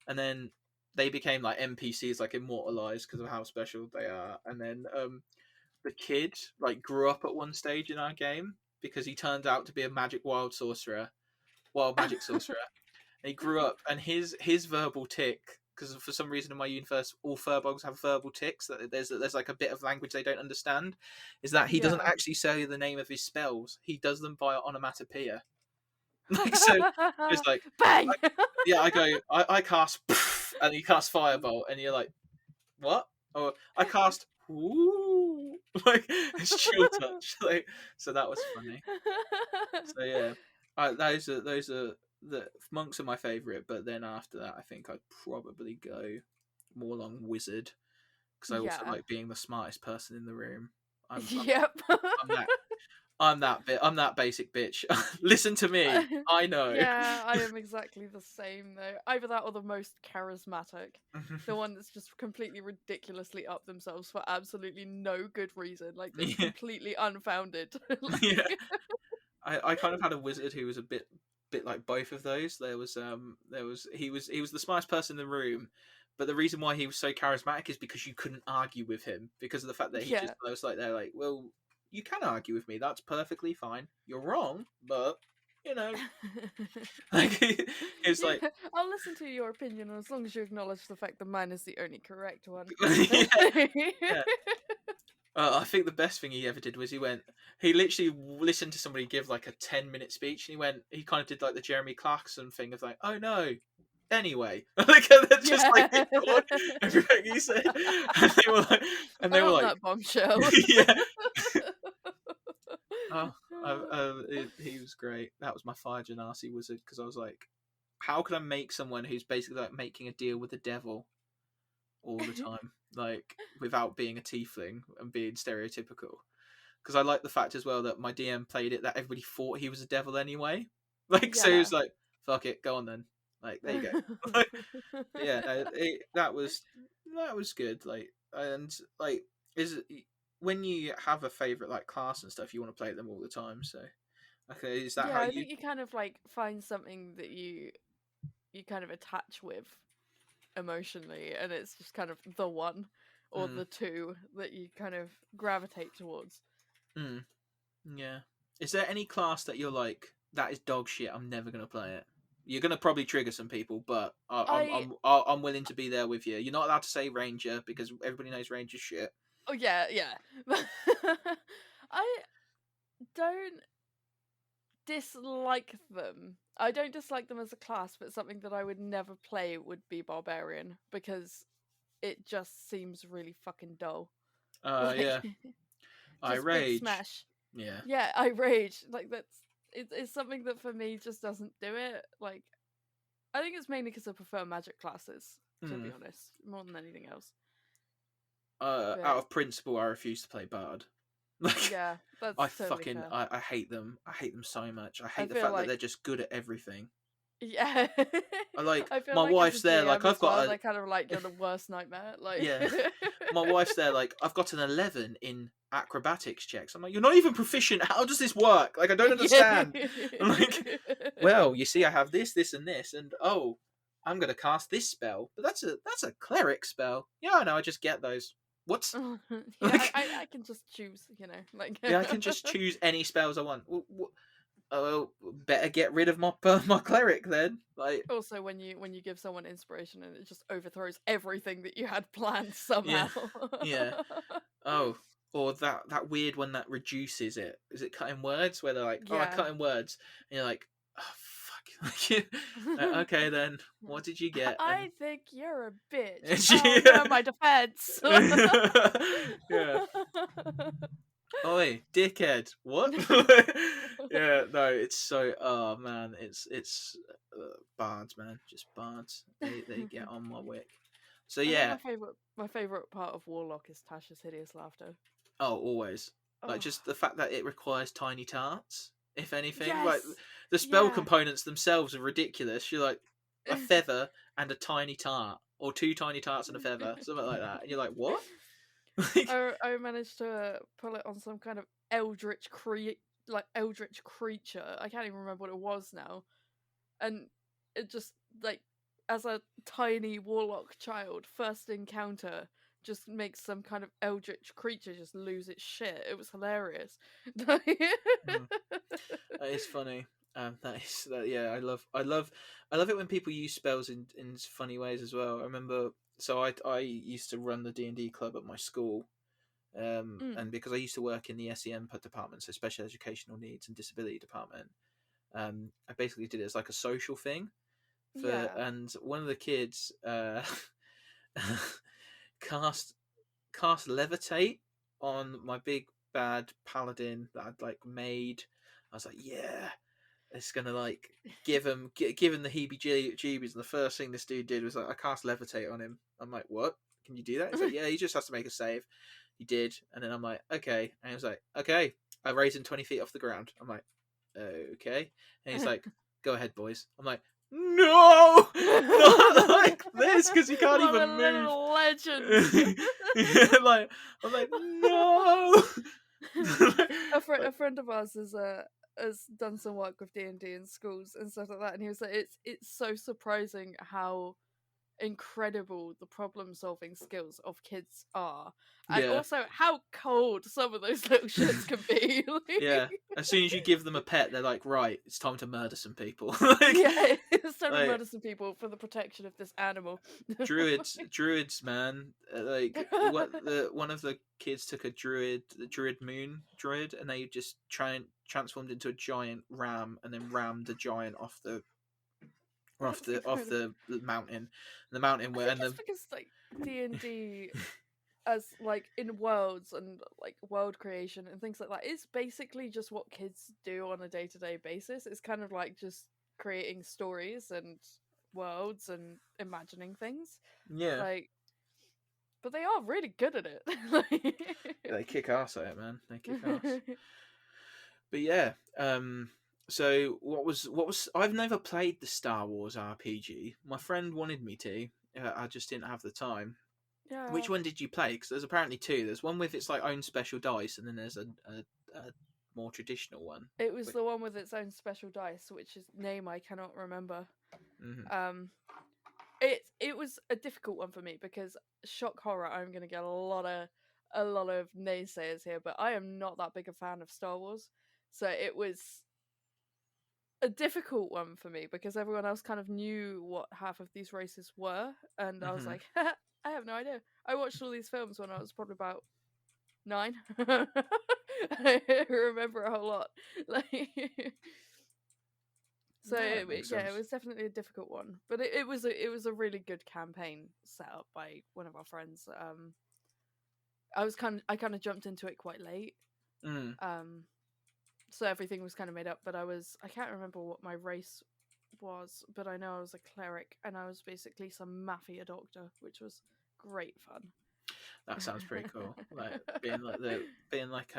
And then they became like NPCs, like immortalized because of how special they are. And then the kid like grew up at one stage in our game because he turned out to be a wild magic sorcerer. And he grew up, and his verbal tick, because for some reason in my universe all Firbolgs have verbal ticks, that there's like a bit of language they don't understand, is that he doesn't actually say the name of his spells. He does them via onomatopoeia. Like, so it's like bang. I cast and he casts Firebolt, and you're like, what? Or I cast ooh, like it's chill touch. Like, so that was funny. So yeah, those are the monks are my favorite. But then after that, I think I'd probably go more along wizard because I also like being the smartest person in the room. I'm that basic bitch. Listen to me. I know. Yeah, I am exactly the same though. Either that or the most charismatic. The one that's just completely ridiculously up themselves for absolutely no good reason. Like it's completely unfounded. Yeah. I kind of had a wizard who was a bit like both of those. He was the smartest person in the room, but the reason why he was so charismatic is because you couldn't argue with him because of the fact that he just was like, they're like, well, you can argue with me. That's perfectly fine. You're wrong, but you know, like it's like I'll listen to your opinion as long as you acknowledge the fact that mine is the only correct one. Yeah. I think the best thing he ever did was he literally listened to somebody give like a 10-minute speech, and he kind of did like the Jeremy Clarkson thing of like, oh no, anyway, like just like ignored everything he said, and they were like that bombshell. Yeah. He was great. That was my Fire Genasi wizard because I was like, how could I make someone who's basically like making a deal with the devil all the time, like without being a tiefling and being stereotypical? Because I like the fact as well that my DM played it that everybody thought he was a devil anyway. Like, so he was like, fuck it, go on then. Like, there you go. That was good. Like, and like, when you have a favorite like class and stuff, you want to play them all the time. So, okay, is that how you? I think you kind of like find something that you kind of attach with emotionally, and it's just kind of the one or the two that you kind of gravitate towards. Yeah. Is there any class that you're like, that is dog shit, I'm never gonna play it? You're gonna probably trigger some people, but I'm willing to be there with you. You're not allowed to say Ranger because everybody knows Ranger's shit. Oh yeah. I don't dislike them. I don't dislike them as a class, but something that I would never play would be Barbarian because it just seems really fucking dull. Yeah. I rage. Smash. Yeah. Yeah, I rage. Like it's something that for me just doesn't do it. Like, I think it's mainly because I prefer magic classes, to be honest, more than anything else. Out of principle, I refuse to play Bard. Like, yeah, that's I hate them. I hate them so much. I hate the fact that they're just good at everything. Yeah. I feel my wife's there, like I've got they're kind of like you're the worst nightmare. Like yeah. My wife's there, like I've got an 11 in acrobatics checks. I'm like, you're not even proficient. How does this work? Like, I don't understand. I'm like, well, you see, I have this, and this, and oh, I'm gonna cast this spell, but that's a cleric spell. Yeah, I know. I just get those. What? Yeah, I can just choose, like. Yeah, I can just choose any spells I want. Oh, better get rid of my cleric then. Like, Also, when you give someone inspiration and it just overthrows everything that you had planned yeah, somehow. yeah. Oh, or that weird one that reduces it. Is it cutting words? Where they're like, oh, I Yeah. cut in words, and you're like, oh fuck. Okay then, what did you get? I think you're a bitch. Yeah. Oh, you're my defense. Yeah. Oi, dickhead! What? Yeah, no, it's so. Oh man, it's bards, man, just bards. They get on my wick. So I think yeah. my favorite part of Warlock is Tasha's hideous laughter. Oh, always. Like Oh, just the fact that it requires tiny tarts. If anything, like yes, the spell yeah. components themselves are ridiculous. You're like a feather and a tiny tart, or two tiny tarts and a feather, something like that, and you're like, what? I managed to pull it on some kind of eldritch creature. I can't even remember what it was now, and it just like as a tiny warlock child, first encounter just makes some kind of eldritch creature just lose its shit. It was hilarious. Mm. That is funny. That is that. Yeah, I love it when people use spells in funny ways as well. I remember, so I used to run the D&D club at my school, Mm, and because I used to work in the SEM department, so special educational needs and disability department, I basically did it as like a social thing yeah. and one of the kids cast cast levitate on my big bad paladin that I'd like made. I was like, yeah, it's gonna like give him the heebie-jeebies. And the first thing this dude did was like, I cast levitate on him. I'm like, what? Can you do that? He's like, yeah, he just has to make a save. He did, and then I'm like, okay. And he was like, okay. I raised him 20 feet off the ground. I'm like, okay. And he's like, go ahead, boys. I'm like, no, not like this, because you can't What a even move. little legend. Like, I'm like, no. A friend of ours has done some work with D&D in schools and stuff like that, and he was like, it's so surprising how incredible the problem solving skills of kids are, and Yeah, also how cold some of those little shits can be. yeah. As soon as you give them a pet, they're like, right, it's time to murder some people. Like, Yeah, it's time to like murder some people for the protection of this animal. druids, man. Like one of the kids took the druid moon druid, and they just transformed into a giant ram, and then rammed the giant off the That's incredible. mountain. The mountain I where think and it's the because like D&D as like in worlds and like world creation and things like that, it's basically just what kids do on a day-to-day basis. It's kind of like just creating stories and worlds and imagining things, yeah, like, but they are really good at it. they kick ass at it, man. They kick ass. But yeah, so what was I've never played the Star Wars RPG. My friend wanted me to. I just didn't have the time. Yeah, Which one did you play? Because there's apparently two. There's one with its like own special dice, and then there's a more traditional one. it was Which, the one with its own special dice, which is name I cannot remember. mm-hmm. um it was a difficult one for me because shock horror, I'm gonna get a lot of naysayers here, but I am not that big a fan of Star Wars, so it was a difficult one for me because everyone else kind of knew what half of these races were, and I was Mm-hmm. like, I have no idea. I watched all these films when I was probably about 9. I remember a whole lot. Like, so Yeah, that makes yeah, it sense. was definitely a difficult one, but it was a really good campaign set up by one of our friends. I kind of jumped into it quite late, Mm. so everything was kind of made up. But I can't remember what my race was, but I know I was a cleric, and I was basically some mafia doctor, which was great fun. That sounds pretty cool. Like being like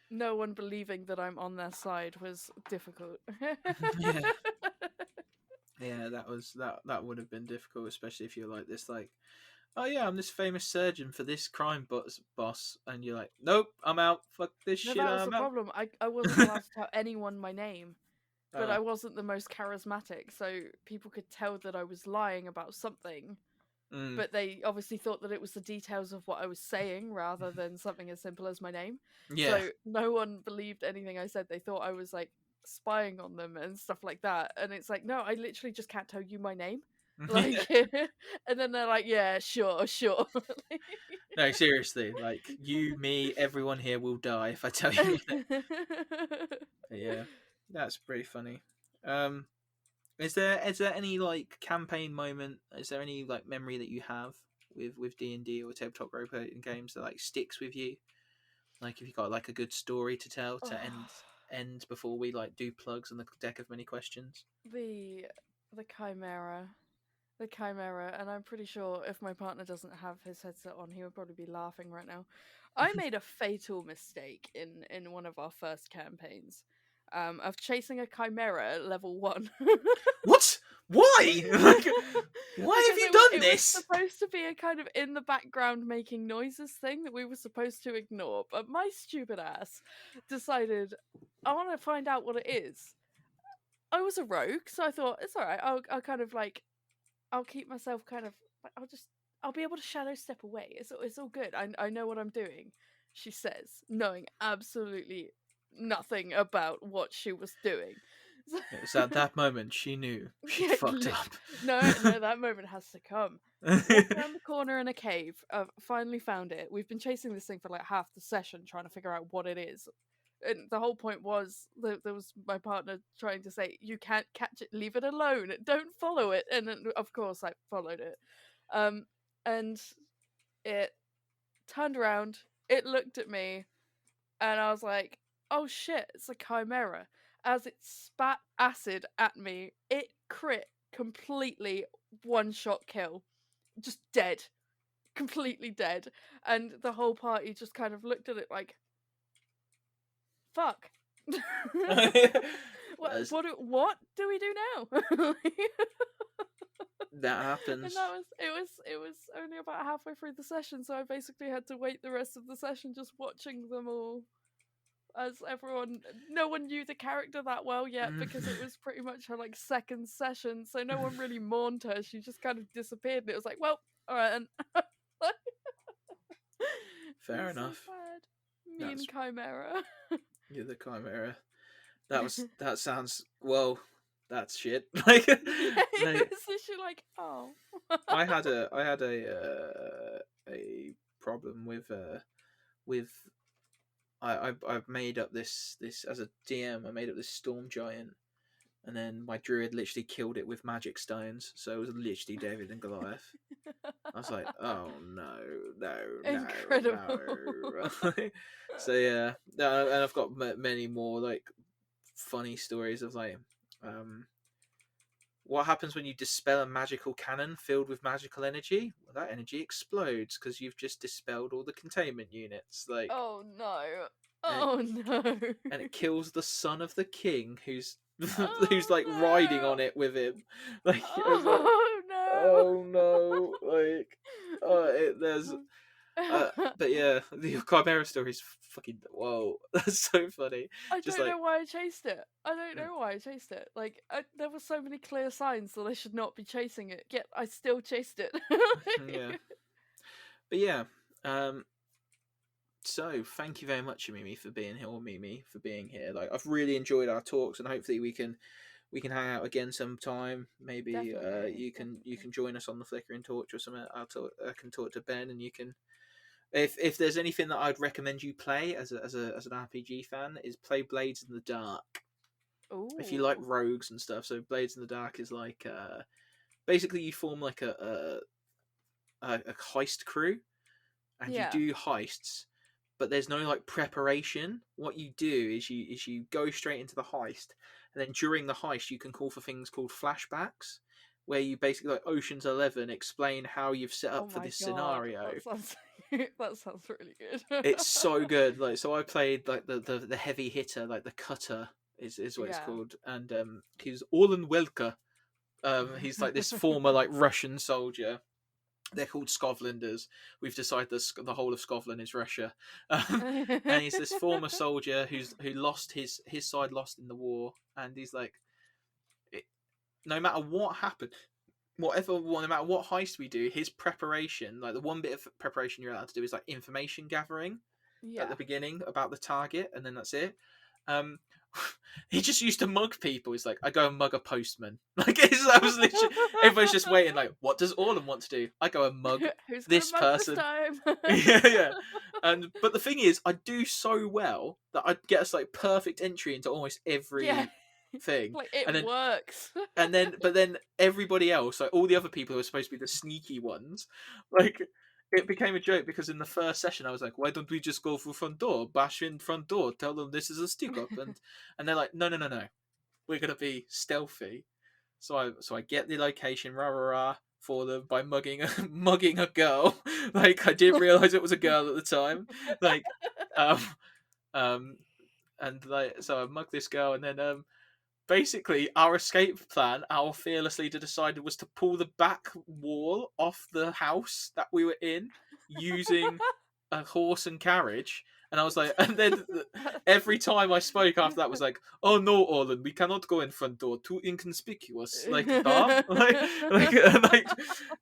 No one believing that I'm on their side was difficult. yeah. Yeah, that would have been difficult, especially if you're like this, like, oh yeah, I'm this famous surgeon for this crime boss, and you're like, nope, I'm out. Fuck this No, shit, that was the I'm out. problem. I wasn't allowed to tell anyone my name. but I wasn't the most charismatic, so people could tell that I was lying about something. But they obviously thought that it was the details of what I was saying rather than something as simple as my name. Yeah. So no one believed anything I said. They thought I was like spying on them and stuff like that. And it's like, no, I literally just can't tell you my name. Like, and then they're like, yeah, sure. No, seriously, like you, me, everyone here will die if I tell you. Yeah, that's pretty funny. Is there any like campaign moment? Is there any like memory that you have with D&D or tabletop role playing games that like sticks with you? Like, if you got like a good story to tell to end before we like do plugs on the deck of many questions. The Chimera. The Chimera, and I'm pretty sure if my partner doesn't have his headset on, he would probably be laughing right now. I made a fatal mistake in one of our first campaigns, of chasing a Chimera at level 1. What? Why? Like, why have you done this? It was supposed to be a kind of in the background making noises thing that we were supposed to ignore, but my stupid ass decided I want to find out what it is. I was a rogue, so I thought it's all right. I'll kind of like. I'll keep myself kind of. I'll be able to shadow step away. It's all good. I know what I'm doing, she says, knowing absolutely nothing about what she was doing. It's at that moment she knew she fucked up. No, that moment has to come. Walked around the corner in a cave. I've finally found it. We've been chasing this thing for like half the session, trying to figure out what it is. And the whole point was there was my partner trying to say, you can't catch it, leave it alone, don't follow it. And then, of course I followed it, and it turned around, it looked at me, and I was like, oh shit, it's a Chimera. As it spat acid at me, it crit completely, one shot kill, just dead, completely dead. And the whole party just kind of looked at it like, fuck. What do we do now? That happens. And it was only about halfway through the session, so I basically had to wait the rest of the session just watching them all, as no one knew the character that well yet, because it was pretty much her like second session, so no one really mourned her. She just kind of disappeared, and it was like, well, all right, and fair enough. So mean Chimera. You're the Chimera. That sounds, well, that's shit. Like, so she like, oh. I had a problem with I've made up this as a DM. I made up this storm giant, and then my druid literally killed it with magic stones. So it was literally David and Goliath. I was like, oh no. Incredible. So yeah, and I've got many more like funny stories of like, what happens when you dispel a magical cannon filled with magical energy? Well, that energy explodes because you've just dispelled all the containment units. Like, oh no, no, and it kills the son of the king who's who's like riding on it with him. Like, oh no, like, there's. But yeah, the Chimera story is fucking, whoa, that's so funny. I don't know why I chased it. Like, there were so many clear signs that I should not be chasing it, yet I still chased it. Yeah. But yeah, so thank you very much, Amimi, for being here, or Mimi for being here. Like, I've really enjoyed our talks, and hopefully we can hang out again sometime. Maybe you can join us on the Flickering Torch or something. I can talk to Ben, and you can. If there's anything that I'd recommend you play as an RPG fan, is play Blades in the Dark. Ooh. If you like rogues and stuff. So Blades in the Dark is like, basically you form like a heist crew, and you do heists, but there's no like preparation. What you do is you go straight into the heist, and then during the heist you can call for things called flashbacks, where you basically, like Ocean's 11, explain how you've set up for this scenario. That sounds really good. It's so good. Like, so I played like the heavy hitter, like the cutter is what it's called, and he's Orlan Welker. He's like this former like Russian soldier, They're called Scotlanders. We've decided the whole of Scotland is Russia. And he's this former soldier who lost his side lost in the war, and he's like, no matter what happened, no matter what heist we do, his preparation, like the one bit of preparation you're allowed to do is like information gathering at the beginning about the target, and then that's it. He just used to mug people. He's like, I go and mug a postman. Like, I was literally, everybody's just waiting. Like, what does Orlan want to do? I go and mug Who's this gonna mug person. This time? Yeah. But the thing is, I do so well that I get us like perfect entry into almost every thing. Like, it works. But then everybody else, like all the other people who are supposed to be the sneaky ones, like it became a joke because in the first session I was like, why don't we just go through front door, bash in front door, tell them this is a stick up, and they're like, no, we're gonna be stealthy. So I get the location, for them by mugging a girl. Like, I didn't realize it was a girl at the time. Like, and like, so I mugged this girl, and then basically our escape plan, our fearless leader decided, was to pull the back wall off the house that we were in using a horse and carriage. And I was like, and then every time I spoke after that was like, oh no, Orlan, we cannot go in front door, too inconspicuous. Like, like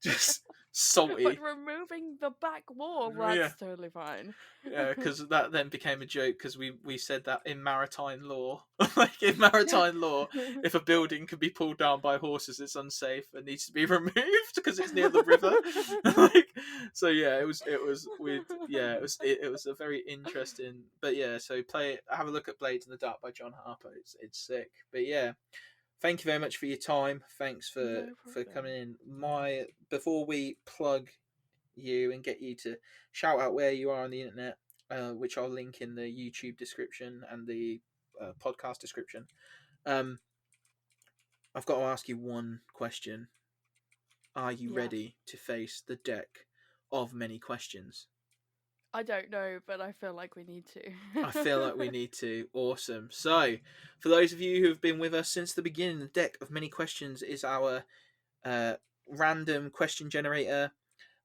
just salty. But removing the back wall, that's totally fine. Yeah, because that then became a joke because we said that in maritime law, like in maritime law, if a building can be pulled down by horses, it's unsafe and needs to be removed because it's near the river. Like, so yeah, it was weird. Yeah, it was a very interesting. But yeah, so have a look at Blades in the Dark by John Harper. It's sick. But yeah, thank you very much for your time. Thanks for coming in. Before we plug you and get you to shout out where you are on the internet, which I'll link in the YouTube description and the podcast description. I've got to ask you one question. Are you ready to face the deck of many questions? I don't know, but I feel like we need to. I feel like we need to. Awesome. So, for those of you who have been with us since the beginning, the deck of many questions is our random question generator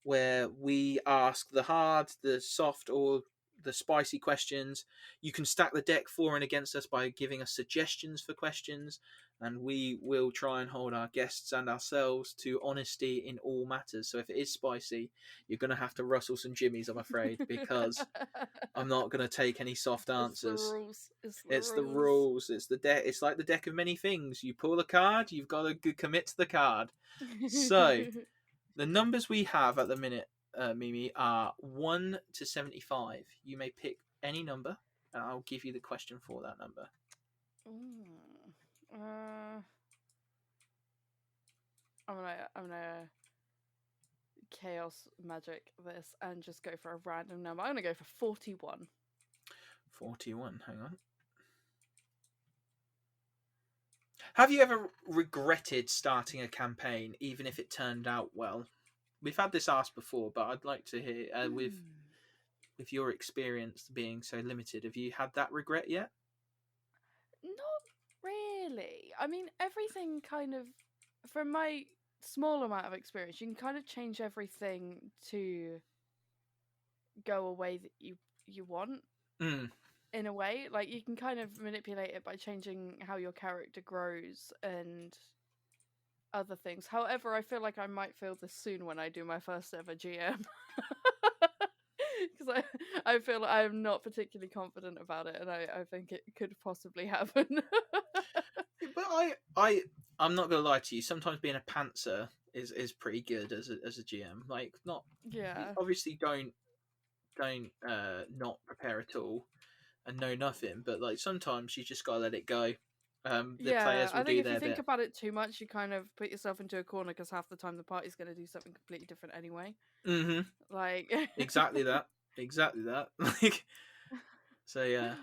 where we ask the hard, the soft, or the spicy questions. You can stack the deck for and against us by giving us suggestions for questions, and we will try and hold our guests and ourselves to honesty in all matters. So if it is spicy, you're going to have to rustle some jimmies, I'm afraid, because I'm not going to take any soft answers. It's the rules. It's the deck. It's like the deck of many things. You pull a card, you've got to commit to the card. So the numbers we have at the minute, Mimi, are 1 to 75. You may pick any number, and I'll give you the question for that number. I'm gonna chaos magic this and just go for a random number. I'm gonna go for 41. 41. Hang on. Have you ever regretted starting a campaign, even if it turned out well? We've had this asked before, but I'd like to hear with your experience being so limited. Have you had that regret yet? Not really. I mean, everything kind of, from my small amount of experience, you can kind of change everything to go a way that you want. In a way, like you can kind of manipulate it by changing how your character grows and other things. However, I feel like I might feel this soon when I do my first ever GM. Because I feel like I'm not particularly confident about it, and I think it could possibly happen. But I'm not gonna lie to you. Sometimes being a pantser is pretty good as a GM. Like, not obviously don't not prepare at all and know nothing. But like sometimes you just gotta let it go. The players will do their bit. I think if you think about it too much, you kind of put yourself into a corner because half the time the party's going to do something completely different anyway. Like exactly that. Like, so yeah.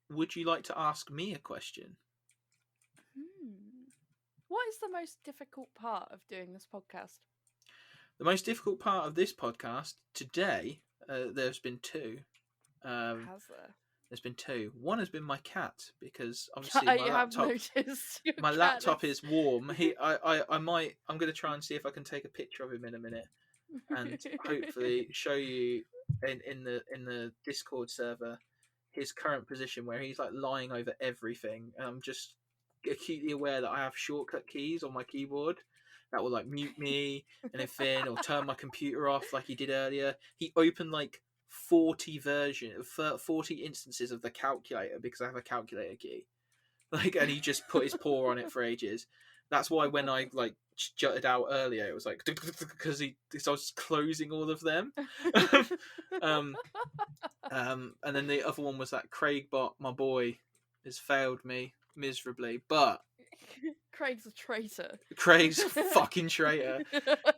Would you like to ask me a question? What is the most difficult part of doing this podcast? The most difficult part of this podcast today, there's been two. Has there? There's been two. One has been my cat, because obviously I have noticed your my cat laptop is warm. I'm going to try and see if I can take a picture of him in a minute and hopefully show you in the Discord server his current position, where he's like lying over everything, and I'm just acutely aware that I have shortcut keys on my keyboard that will like mute me and everything, or turn my computer off like he did earlier. He opened like 40 instances of the calculator because I have a calculator key. Like, and he just put his paw on it for ages. That's why when I like jutted out earlier, it was like because I was closing all of them. And then the other one was that Craigbot, my boy, has failed me miserably. But Craig's a traitor. Craig's a fucking traitor.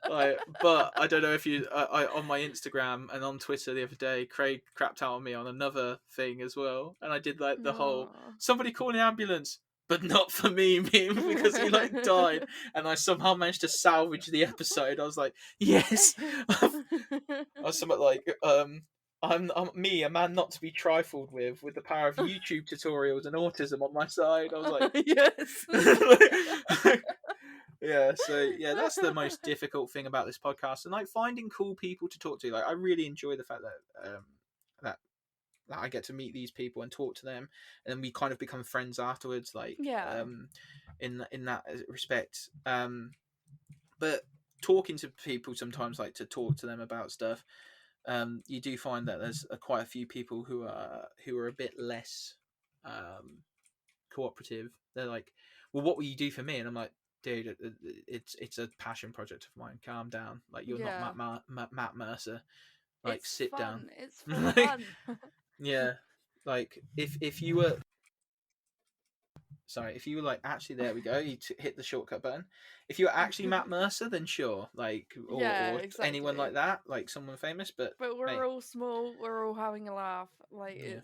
Like, but I don't know if you, I on my Instagram and on Twitter the other day, Craig crapped out on me on another thing as well, and I did like the whole somebody call an ambulance, but not for me meme, because he like died, and I somehow managed to salvage the episode. I was like, yes. I was something like, I'm me, a man not to be trifled with the power of YouTube tutorials and autism on my side. I was like, yes. Yeah, so yeah, that's the most difficult thing about this podcast, and like finding cool people to talk to. Like, I really enjoy the fact that that I get to meet these people and talk to them, and then we kind of become friends afterwards. Like, yeah, in that respect. But talking to people sometimes, like to talk to them about stuff, you do find that there's quite a few people who are a bit less cooperative. They're like, well, what will you do for me? And I'm like, dude, it's a passion project of mine. Calm down. Like, you're not Matt Mercer. Like, it's sit fun. down. It's fun. Yeah, like if you were, sorry, if you were like, actually, there we go, you hit the shortcut button. If you were actually Matt Mercer, then sure, like, or, Yeah, or exactly. anyone like that, like someone famous. But we're all small. We're all having a laugh. Like, yeah.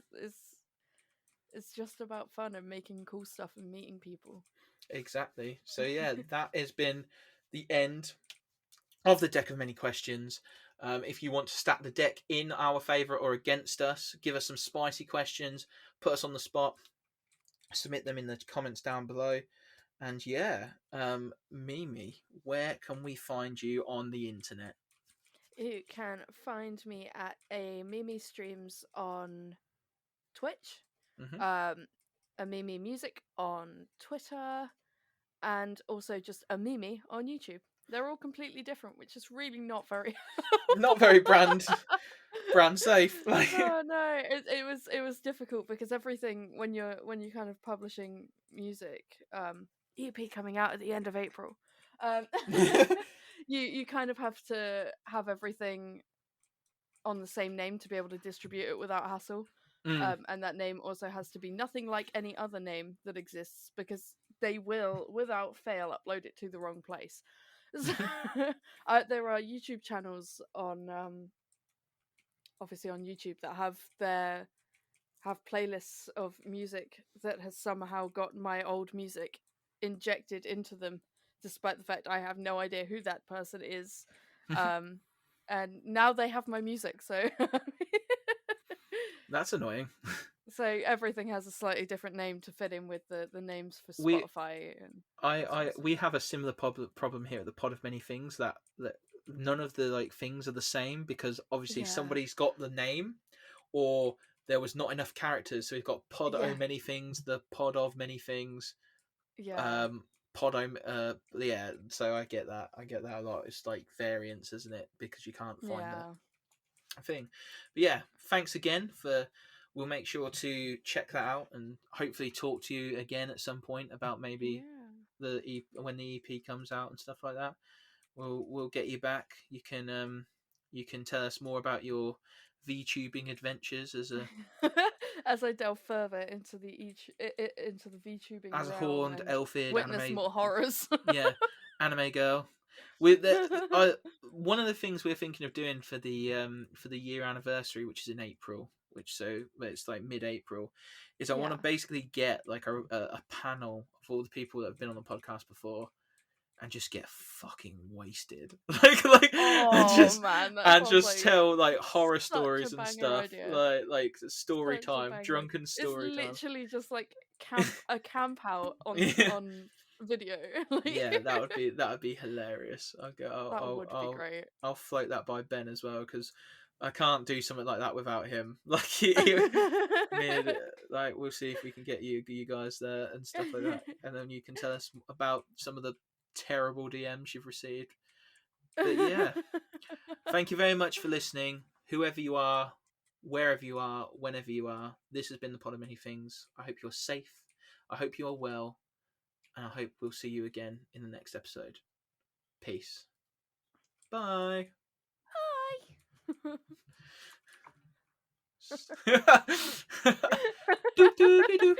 it's just about fun and making cool stuff and meeting people. Exactly. So yeah, that has been the end of the deck of many questions. If you want to stack the deck in our favour or against us, give us some spicy questions, put us on the spot, submit them in the comments down below. And yeah, Mimi, where can we find you on the internet? You can find me at Amimi streams on Twitch, Amimi music on Twitter, and also just Amimi on YouTube. They're all completely different, which is really not very not very brand safe. Like, no, it was difficult because everything when you're kind of publishing music, EP coming out at the end of April, you kind of have to have everything on the same name to be able to distribute it without hassle. And that name also has to be nothing like any other name that exists, because they will, without fail, upload it to the wrong place. So, there are YouTube channels on, obviously on YouTube, that have playlists of music that has somehow got my old music injected into them, despite the fact I have no idea who that person is. And now they have my music, so that's annoying. So everything has a slightly different name to fit in with the names for Spotify. We have a similar problem here at the Pod of Many Things, that none of the like things are the same, because obviously somebody's got the name, or there was not enough characters, so we've got Pod o Many Things, the Pod of Many Things. Yeah. Yeah, so I get that a lot. It's like variants, isn't it, because you can't find that thing. But yeah, thanks again we'll make sure to check that out and hopefully talk to you again at some point about maybe when the EP comes out and stuff like that. We'll get you back. You can tell us more about your VTubing adventures as I delve further into the VTubing as a realm horned and elfid witness anime, more horrors. Yeah, anime girl. One of the things we're thinking of doing for the year anniversary, which is in April, it's like mid-April, is I want to basically get like a panel of all the people that have been on the podcast before, and just get fucking wasted, like, Oh man, that and sounds just like tell like horror such stories a and banger stuff, idea. like story Such a time, banger. drunken It's story time. literally just like a camp out Yeah. on video. Like, Yeah, that would be hilarious. that would be great. I'll float that by Ben as well, because I can't do something like that without him. Like like we'll see if we can get you guys there and stuff like that, and then you can tell us about some of the terrible DMs you've received. But yeah, thank you very much for listening, whoever you are, wherever you are, whenever you are. This has been the Pod of Many Things. I hope you're safe. I hope you are well. And I hope we'll see you again in the next episode. Peace. Bye. Hi. Doop, doop, doop.